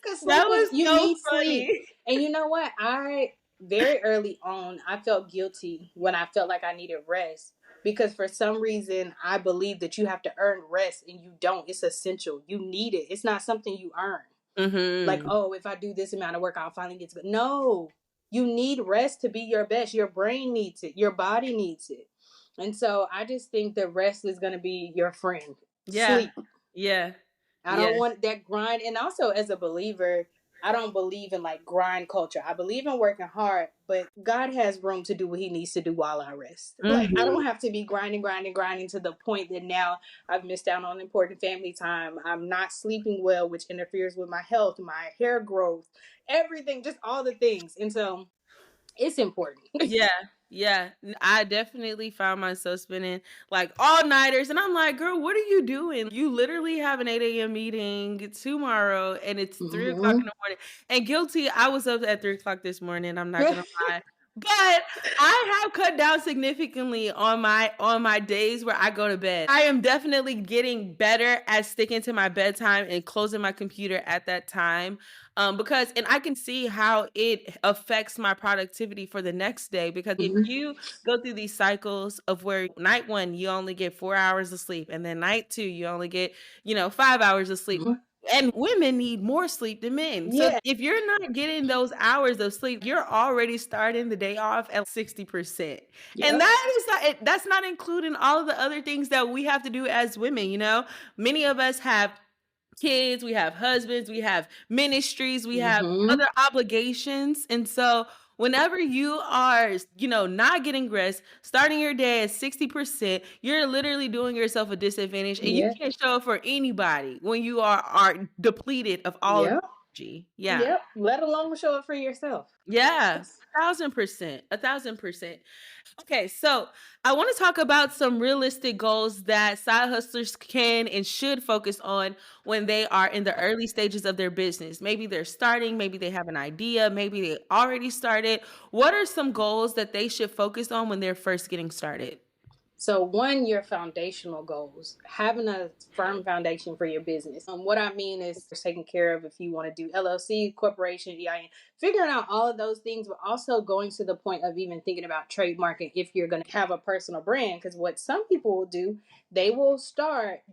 Because you need sleep. And you know what? I very early on, I felt guilty when I felt like I needed rest. Because for some reason, I believe that you have to earn rest, and you don't. It's essential. You need it. It's not something you earn. Like, oh, if I do this amount of work, I'll finally get to go. No, you need rest to be your best. Your brain needs it. Your body needs it. And so I just think that rest is going to be your friend. Sleep. Yeah. I don't want that grind. And also, as a believer, I don't believe in like grind culture. I believe in working hard, but God has room to do what he needs to do while I rest. Like, I don't have to be grinding to the point that now I've missed out on important family time. I'm not sleeping well, which interferes with my health, my hair growth, everything, just all the things. And so it's important. Yeah. I definitely found myself spending like all-nighters, and I'm like, girl, what are you doing? You literally have an 8 a.m. meeting tomorrow, and it's 3 o'clock in the morning. And guilty, I was up at 3 o'clock this morning, I'm not gonna lie. But I have cut down significantly on my days where I go to bed. I am definitely getting better at sticking to my bedtime and closing my computer at that time. Because I can see how it affects my productivity for the next day. Because if you go through these cycles of where night 1, you only get 4 hours of sleep, and then night 2, you only get, 5 hours of sleep. And women need more sleep than men. So if you're not getting those hours of sleep, you're already starting the day off at 60%. And that's not including all of the other things that we have to do as women. Many of us have kids, we have husbands, we have ministries, we have other obligations. And so whenever you are, not getting rest, starting your day at 60%, you're literally doing yourself a disadvantage. And you can't show up for anybody when you are depleted of all energy. Yep. Let alone show up for yourself. Yeah. 1,000%. 1,000%. Okay, so I want to talk about some realistic goals that side hustlers can and should focus on when they are in the early stages of their business. Maybe they're starting, maybe they have an idea, maybe they already started. What are some goals that they should focus on when they're first getting started? So one, your foundational goals, having a firm foundation for your business. What I mean is taking care of if you want to do LLC, corporation, EIN, figuring out all of those things, but also going to the point of even thinking about trademarking if you're going to have a personal brand. Because what some people will do, they will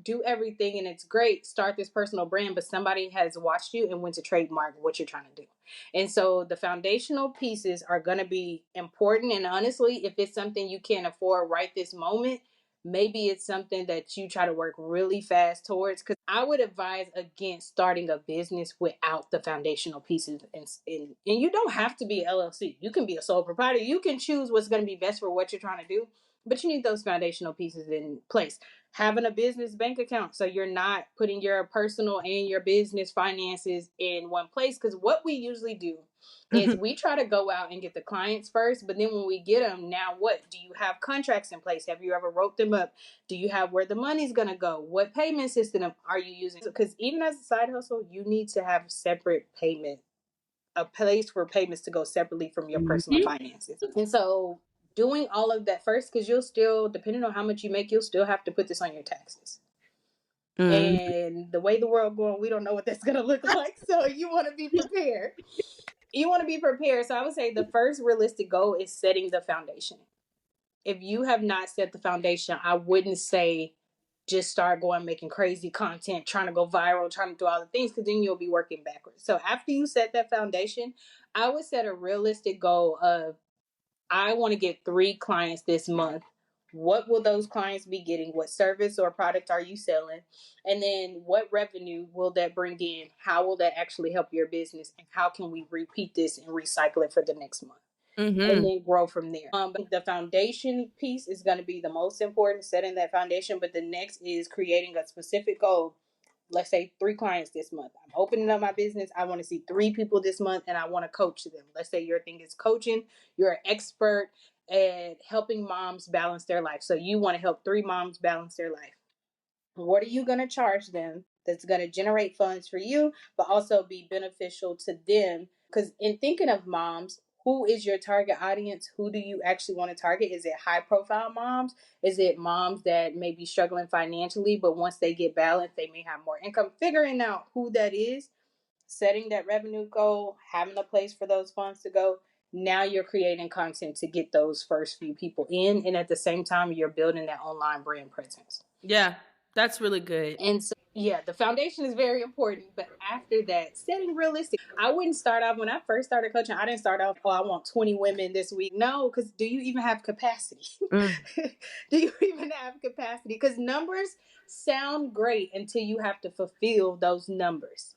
do everything and it's great, start this personal brand, but somebody has watched you and went to trademark what you're trying to do. And so the foundational pieces are going to be important. And honestly, if it's something you can't afford right this moment, maybe it's something that you try to work really fast towards. Because I would advise against starting a business without the foundational pieces. And you don't have to be an LLC. You can be a sole proprietor. You can choose what's going to be best for what you're trying to do, but you need those foundational pieces in place. Having a business bank account, so you're not putting your personal and your business finances in one place. Because what we usually do is we try to go out and get the clients first, but then when we get them, now what? Do you have contracts in place? Have you ever wrote them up? Do you have where the money's going to go? What payment system are you using? Because even as a side hustle, you need to have separate payment, a place for payments to go separately from your personal finances. And so doing all of that first, because you'll still, depending on how much you make, you'll still have to put this on your taxes. And the way the world going, we don't know what that's going to look like. So you want to be prepared. So I would say the first realistic goal is setting the foundation. If you have not set the foundation, I wouldn't say just start going making crazy content, trying to go viral, trying to do all the things, because then you'll be working backwards. So after you set that foundation, I would set a realistic goal of, I want to get 3 clients this month. What will those clients be getting? What service or product are you selling? And then what revenue will that bring in? How will that actually help your business? And how can we repeat this and recycle it for the next month? And then grow from there. But the foundation piece is going to be the most important, setting that foundation. But the next is creating a specific goal. Let's say 3 clients this month. I'm opening up my business. I want to see 3 people this month and I want to coach them. Let's say your thing is coaching. You're an expert at helping moms balance their life. So you want to help 3 moms balance their life. What are you going to charge them that's going to generate funds for you, but also be beneficial to them? Because in thinking of moms, who is your target audience? Who do you actually want to target? Is it high profile moms? Is it moms that may be struggling financially, but once they get balanced, they may have more income? Figuring out who that is, setting that revenue goal, having a place for those funds to go. Now you're creating content to get those first few people in. And at the same time, you're building that online brand presence. Yeah, that's really good. And so, yeah, the foundation is very important. But after that, setting realistic. I wouldn't start off, when I first started coaching, I didn't start off, oh, I want 20 women this week. No, because do you even have capacity? Do you even have capacity? Because numbers sound great until you have to fulfill those numbers.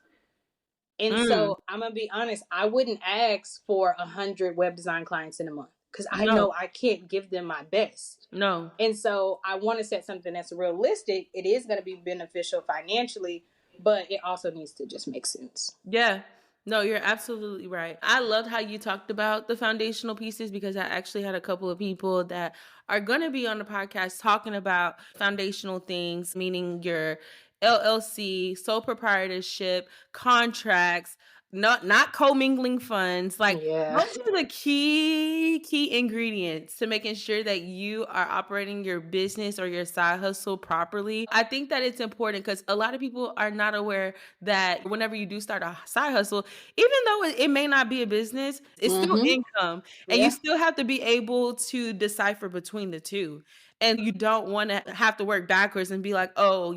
And so I'm going to be honest, I wouldn't ask for 100 web design clients in a month, because I know I can't give them my best. No. And so I want to set something that's realistic. It is going to be beneficial financially, but it also needs to just make sense. Yeah. No, you're absolutely right. I loved how you talked about the foundational pieces, because I actually had a couple of people that are going to be on the podcast talking about foundational things, meaning your LLC, sole proprietorship, contracts, not commingling funds. Like, those are the key ingredients to making sure that you are operating your business or your side hustle properly. I think that it's important because a lot of people are not aware that whenever you do start a side hustle, even though it may not be a business, it's still income, and you still have to be able to decipher between the two. And you don't want to have to work backwards and be like, oh,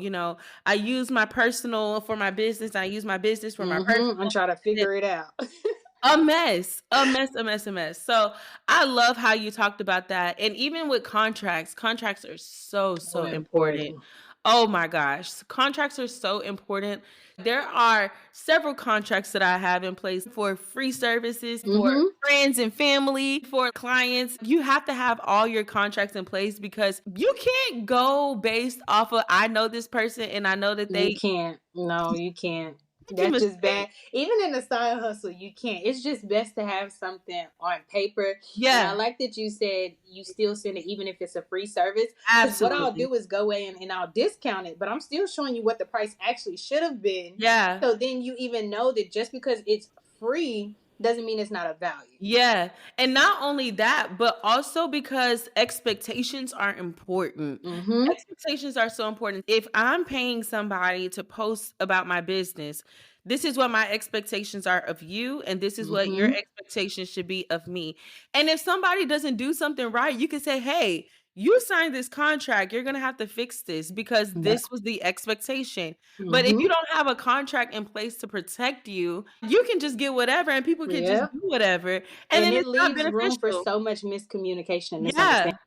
I use my personal for my business. I use my business for my personal. I'm trying to figure it out. A mess. So I love how you talked about that. And even with contracts are so important. Oh my gosh. Contracts are so important. There are several contracts that I have in place for free services, for friends and family, for clients. You have to have all your contracts in place, because you can't go based off of, I know this person and I know that they... You can't. No, you can't. That's just bad. Even in a side hustle, you can't. It's just best to have something on paper. Yeah. And I like that you said you still send it even if it's a free service. Absolutely. What I'll do is go in and I'll discount it, but I'm still showing you what the price actually should have been. Yeah. So then you even know that just because it's free doesn't mean it's not of value. Yeah. And not only that, but also because expectations are important. Expectations are so important. If I'm paying somebody to post about my business, this is what my expectations are of you, and this is what your expectations should be of me. And if somebody doesn't do something right, you can say, hey, you signed this contract. You're going to have to fix this because this was the expectation. But if you don't have a contract in place to protect you, you can just get whatever and people can just do whatever. And then it leaves room for so much miscommunication and misunderstanding.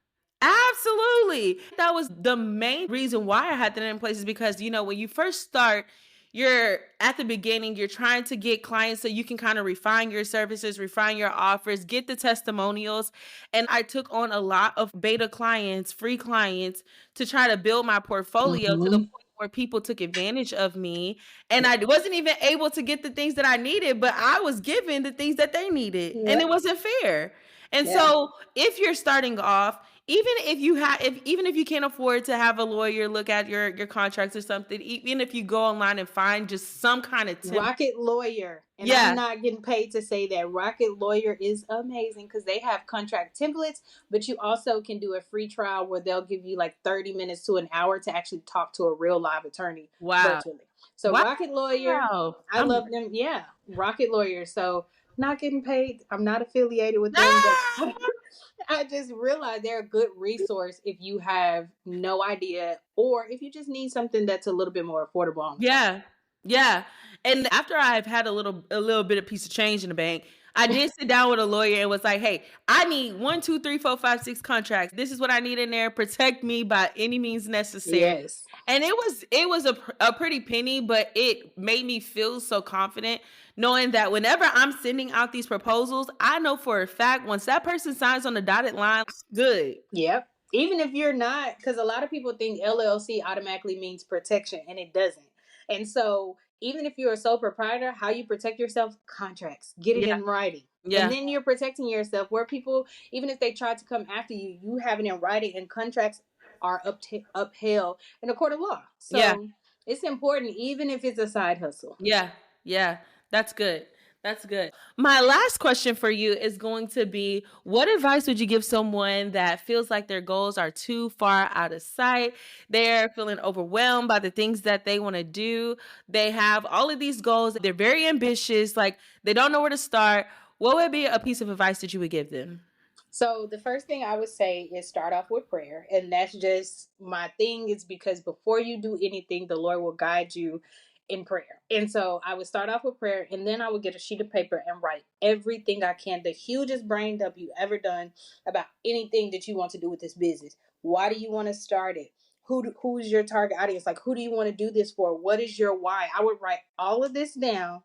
Absolutely. Absolutely. That was the main reason why I had that in place, is because, when you first start, you're at the beginning, you're trying to get clients so you can kind of refine your services, refine your offers, get the testimonials. And I took on a lot of beta clients, free clients, to try to build my portfolio to the point where people took advantage of me. And I wasn't even able to get the things that I needed, but I was given the things that they needed. And it wasn't fair. And so if you're starting off, even if you can't afford to have a lawyer look at your contracts or something, even if you go online and find just some kind of Rocket Lawyer. And I'm not getting paid to say that. Rocket Lawyer is amazing because they have contract templates, but you also can do a free trial where they'll give you like 30 minutes to an hour to actually talk to a real live attorney virtually. So Rocket Lawyer, I love them. Yeah, Rocket Lawyer. So not getting paid. I'm not affiliated with them, but I just realized they're a good resource if you have no idea or if you just need something that's a little bit more affordable on the phone. Yeah. And after I've had a little bit of piece of change in the bank, I did sit down with a lawyer and was like, "Hey, I need 1, 2, 3, 4, 5, 6 contracts. This is what I need in there. Protect me by any means necessary." Yes. And it was a pretty penny, but it made me feel so confident knowing that whenever I'm sending out these proposals, I know for a fact once that person signs on the dotted line, good. Yep. Even if you're not, because a lot of people think LLC automatically means protection, and it doesn't. And so, even if you're a sole proprietor, how you protect yourself? Contracts. Get it Yeah. in writing. Yeah. And then you're protecting yourself. Where people, even if they try to come after you, you have it in writing, and contracts are upheld in a court of law. So, it's important, even if it's a side hustle. Yeah. Yeah. That's good. That's good. My last question for you is going to be, what advice would you give someone that feels like their goals are too far out of sight? They're feeling overwhelmed by the things that they want to do. They have all of these goals. They're very ambitious. Like, they don't know where to start. What would be a piece of advice that you would give them? So the first thing I would say is start off with prayer. And that's just my thing, is because before you do anything, the Lord will guide you in prayer. And so I would start off with prayer, and then I would get a sheet of paper and write everything I can, the hugest brain dump you ever done about anything that you want to do with this business. Why do you want to start it? Who's your target audience? Like, who do you want to do this for? What is your why? I would write all of this down,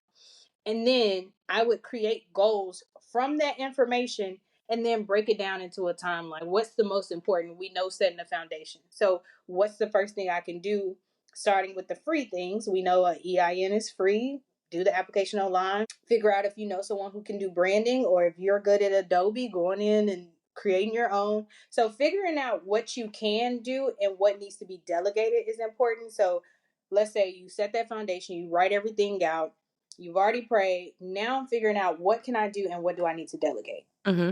and then I would create goals from that information and then break it down into a timeline. What's the most important? We know setting a foundation. So, what's the first thing I can do? Starting with the free things. We know an EIN is free. Do the application online. Figure out if you know someone who can do branding, or if you're good at Adobe, going in and creating your own. So, figuring out what you can do and what needs to be delegated is important. So, let's say you set that foundation, you write everything out, you've already prayed. Now I'm figuring out what can I do and what do I need to delegate. Mm-hmm.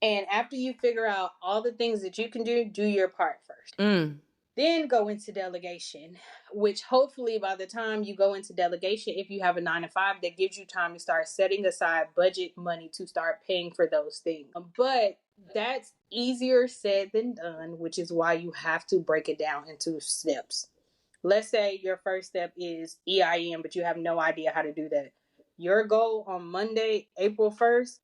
And after you figure out all the things that you can do your part first. Then go into delegation, which hopefully by the time you go into delegation, if you have a 9 to 5, that gives you time to start setting aside budget money to start paying for those things. But that's easier said than done, which is why you have to break it down into steps. Let's say your first step is EIN, but you have no idea how to do that. Your goal on Monday, April 1st,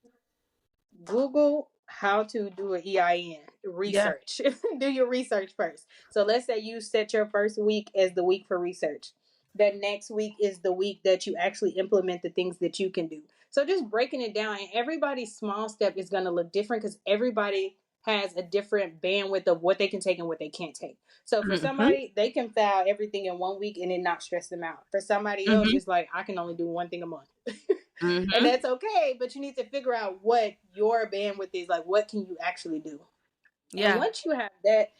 Google how to do an EIN. Research. Do your research first. So let's say you set your first week as the week for research. The next week is the week that you actually implement the things that you can do. So just breaking it down, and everybody's small step is going to look different because everybody has a different bandwidth of what they can take and what they can't take. So for somebody, they can file everything in 1 week and it not stress them out. For somebody else, it's like, I can only do one thing a month. And that's okay, but you need to figure out what your bandwidth is. Like, what can you actually do? And once you have that,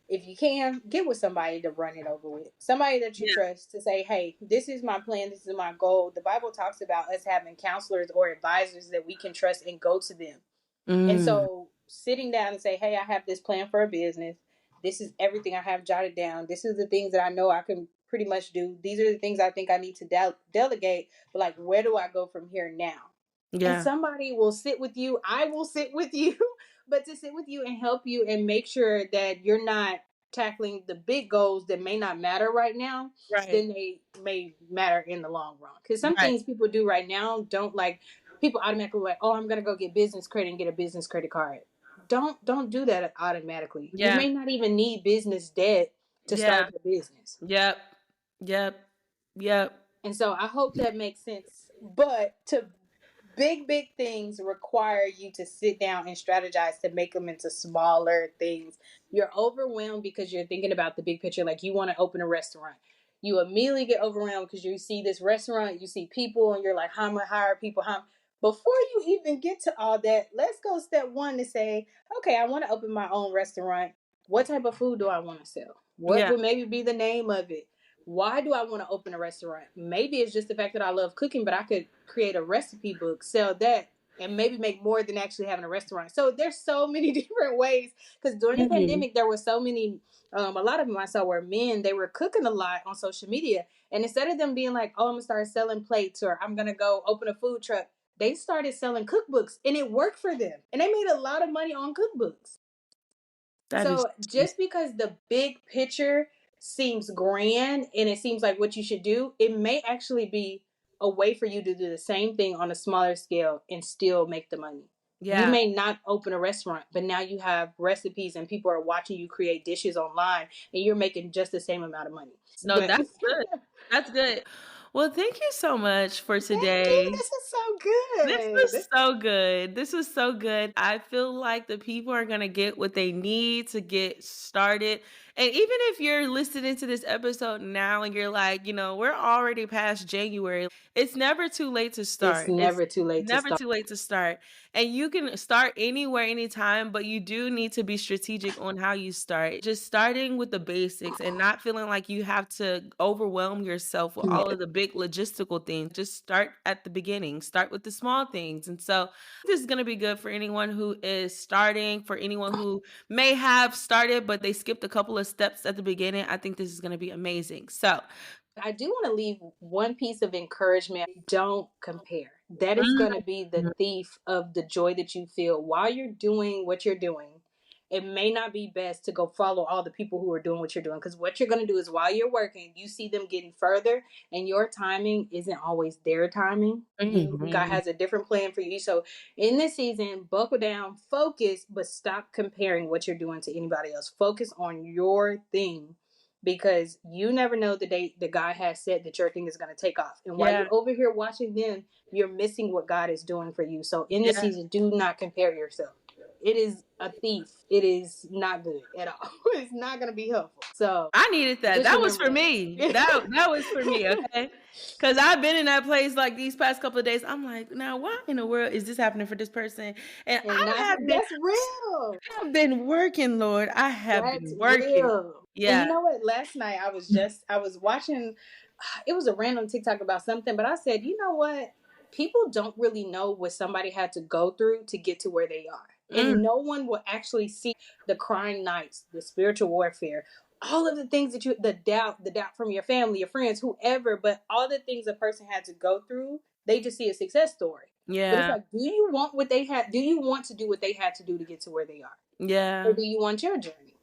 if you can, get with somebody to run it over with. Somebody that you trust to say, hey, this is my plan, this is my goal. The Bible talks about us having counselors or advisors that we can trust and go to them. And so sitting down and say, hey, I have this plan for a business. This is everything I have jotted down. This is the things that I know I can pretty much do. These are the things I think I need to delegate. But like, where do I go from here now? And somebody will sit with you. I will sit with you, but to sit with you and help you and make sure that you're not tackling the big goals that may not matter right now, then they may matter in the long run. Because some things people do right now don't, like, people automatically like, oh, I'm going to go get business credit and get a business credit card. don't do that automatically. You Yeah. may not even need business debt to Yeah. start your business. Yep. Yep. Yep. And so I hope that makes sense. But to big things require you to sit down and strategize to make them into smaller things. You're overwhelmed because you're thinking about the big picture. Like, you want to open a restaurant, you immediately get overwhelmed because you see this restaurant, you see people, and you're like, how am I hire people? How? Before you even get to all that, let's go step one to say, okay, I want to open my own restaurant. What type of food do I want to sell? What Yeah. would maybe be the name of it? Why do I want to open a restaurant? Maybe it's just the fact that I love cooking, but I could create a recipe book, sell that, and maybe make more than actually having a restaurant. So there's so many different ways. Because during the pandemic, there were so many, a lot of them I saw were men. They were cooking a lot on social media. And instead of them being like, oh, I'm going to start selling plates, or I'm going to go open a food truck, they started selling cookbooks, and it worked for them. And they made a lot of money on cookbooks. That is So just because the big picture seems grand and it seems like what you should do, it may actually be a way for you to do the same thing on a smaller scale and still make the money. You yeah. may not open a restaurant, but now you have recipes and people are watching you create dishes online, and you're making just the same amount of money. No, But that's good. That's good. Well, thank you so much for thank you. today. This is so This was good. so good. This was so good. I feel like the people are going to get what they need to get started. And even if you're listening to this episode now and you're like, we're already past January, it's never too late to It's start. It's never too late to never start. too late to start. And you can start anywhere, anytime, but you do need to be strategic on how you start. Just starting with the basics and not feeling like you have to overwhelm yourself with all of the big logistical things. Just start at the beginning, start with the small things. And so this is going to be good for anyone who is starting, for anyone who may have started, but they skipped a couple of steps at the beginning. I think this is going to be amazing. So I do want to leave one piece of encouragement. Don't compare. That is going to be the thief of the joy that you feel while you're doing what you're doing. It may not be best to go follow all the people who are doing what you're doing, because what you're going to do is, while you're working, you see them getting further, and your timing isn't always their timing. God has a different plan for you. So in this season, buckle down, focus, but stop comparing what you're doing to anybody else. Focus on your thing, because you never know the date that God has set that your thing is going to take off. And while you're over here watching them, you're missing what God is doing for you. So in this season, do not compare yourself. It is a thief. It is not good at all. It's not going to be helpful. So I needed that. just That was remember for me. That was for me, okay? Because I've been in that place like these past couple of days. I'm like, now why in the world is this happening for this person? And and not that's real. I have been working, Lord. I have That's been working. real. And Yeah. you know what? Last night I was watching, it was a random TikTok about something, but I said, you know what? People don't really know what somebody had to go through to get to where they are. And no one will actually see the crying nights, the spiritual warfare, all of the things that the doubt from your family, your friends, whoever, but all the things a person had to go through, they just see a success story. Yeah. But it's like, do you want what they had? Do you want to do what they had to do to get to where they are? Yeah. Or do you want your journey?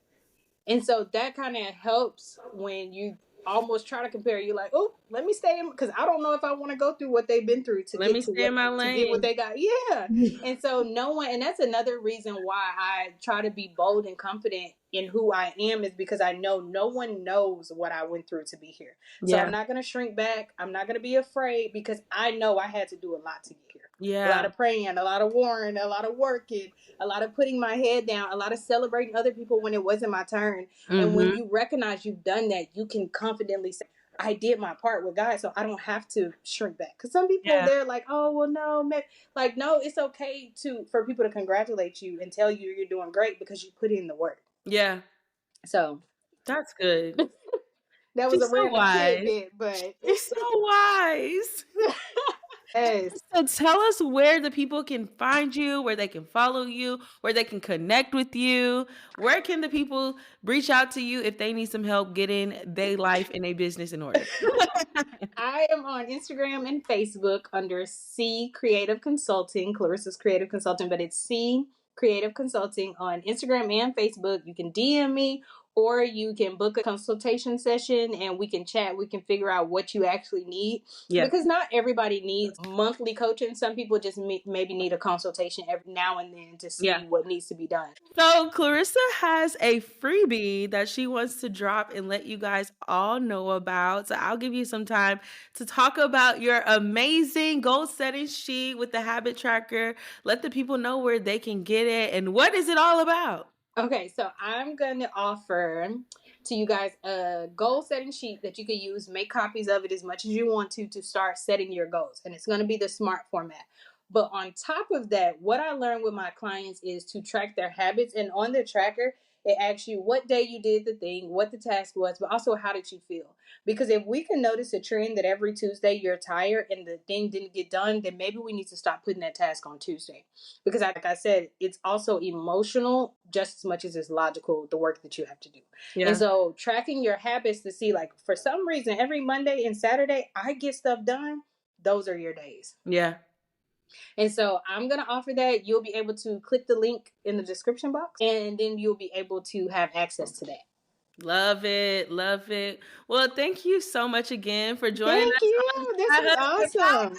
And so that kind of helps when you almost try to compare. You're like, oh, let me stay in, because I don't know if I want to go through what they've been through to Let get me to stay in my to get what lane. they got. Yeah. And so and that's another reason why I try to be bold and confident in who I am, is because I know no one knows what I went through to be here. So I'm not going to shrink back. I'm not going to be afraid, because I know I had to do a lot to get here. Yeah. A lot of praying, a lot of warring, a lot of working, a lot of putting my head down, a lot of celebrating other people when it wasn't my turn. And when you recognize you've done that, you can confidently say, I did my part with God, so I don't have to shrink back. Because some people, they're like, oh, well, no, man. Like, no, it's okay for people to congratulate you and tell you you're doing great because you put in the work. Yeah. So that's good. That was a random tidbit, but it's so wise. Yes. So tell us where the people can find you, where they can follow you, where they can connect with you. Where can the people reach out to you if they need some help getting their life and their business in order? I am on Instagram and Facebook under C Creative Consulting, Clarissa's Creative Consulting, but it's C Creative Consulting on Instagram and Facebook. You can DM me, or you can book a consultation session and we can chat. We can figure out what you actually need. Yeah. Because not everybody needs monthly coaching. Some people just maybe need a consultation every now and then to see what needs to be done. So Clarissa has a freebie that she wants to drop and let you guys all know about. So I'll give you some time to talk about your amazing goal setting sheet with the habit tracker. Let the people know where they can get it and what is it all about. Okay, so I'm going to offer to you guys a goal setting sheet that you can use. Make copies of it as much as you want to start setting your goals. And it's going to be the SMART format. But on top of that, what I learned with my clients is to track their habits. And on the tracker, it asks you what day you did the thing, what the task was, but also how did you feel? Because if we can notice a trend that every Tuesday you're tired and the thing didn't get done, then maybe we need to stop putting that task on Tuesday. Because like I said, it's also emotional just as much as it's logical, the work that you have to do. Yeah. And so tracking your habits to see, like, for some reason, every Monday and Saturday, I get stuff done. Those are your days. Yeah. And so I'm going to offer that. You'll be able to click the link in the description box, and then you'll be able to have access to that. Love it. Love it. Well, thank you so much again for joining us. Thank you. This is awesome.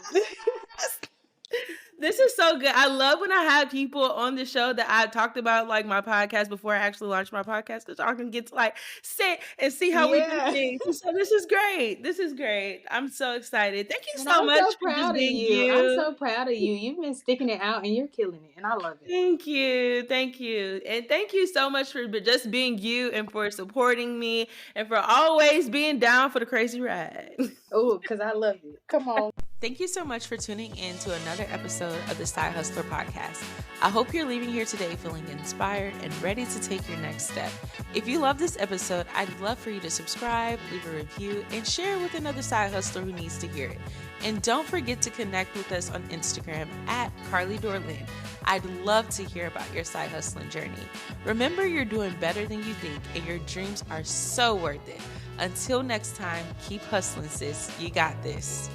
This is so good. I love when I have people on the show that I talked about, like my podcast, before I actually launched my podcast, because y'all can get to like sit and see how we do things. So this is great. This is great. I'm so excited. Thank you so much for just being you. I'm so proud of you. You've been sticking it out and you're killing it. And I love it. Thank you. Thank you. And thank you so much for just being you and for supporting me and for always being down for the crazy ride. Oh, because I love you. Come on. Thank you so much for tuning in to another episode of the Side Hustler Podcast. I hope you're leaving here today feeling inspired and ready to take your next step. If you love this episode, I'd love for you to subscribe, leave a review, and share with another side hustler who needs to hear it. And don't forget to connect with us on Instagram at Carly Dorlin. I'd love to hear about your side hustling journey. Remember, you're doing better than you think, and your dreams are so worth it. Until next time, keep hustling, sis. You got this.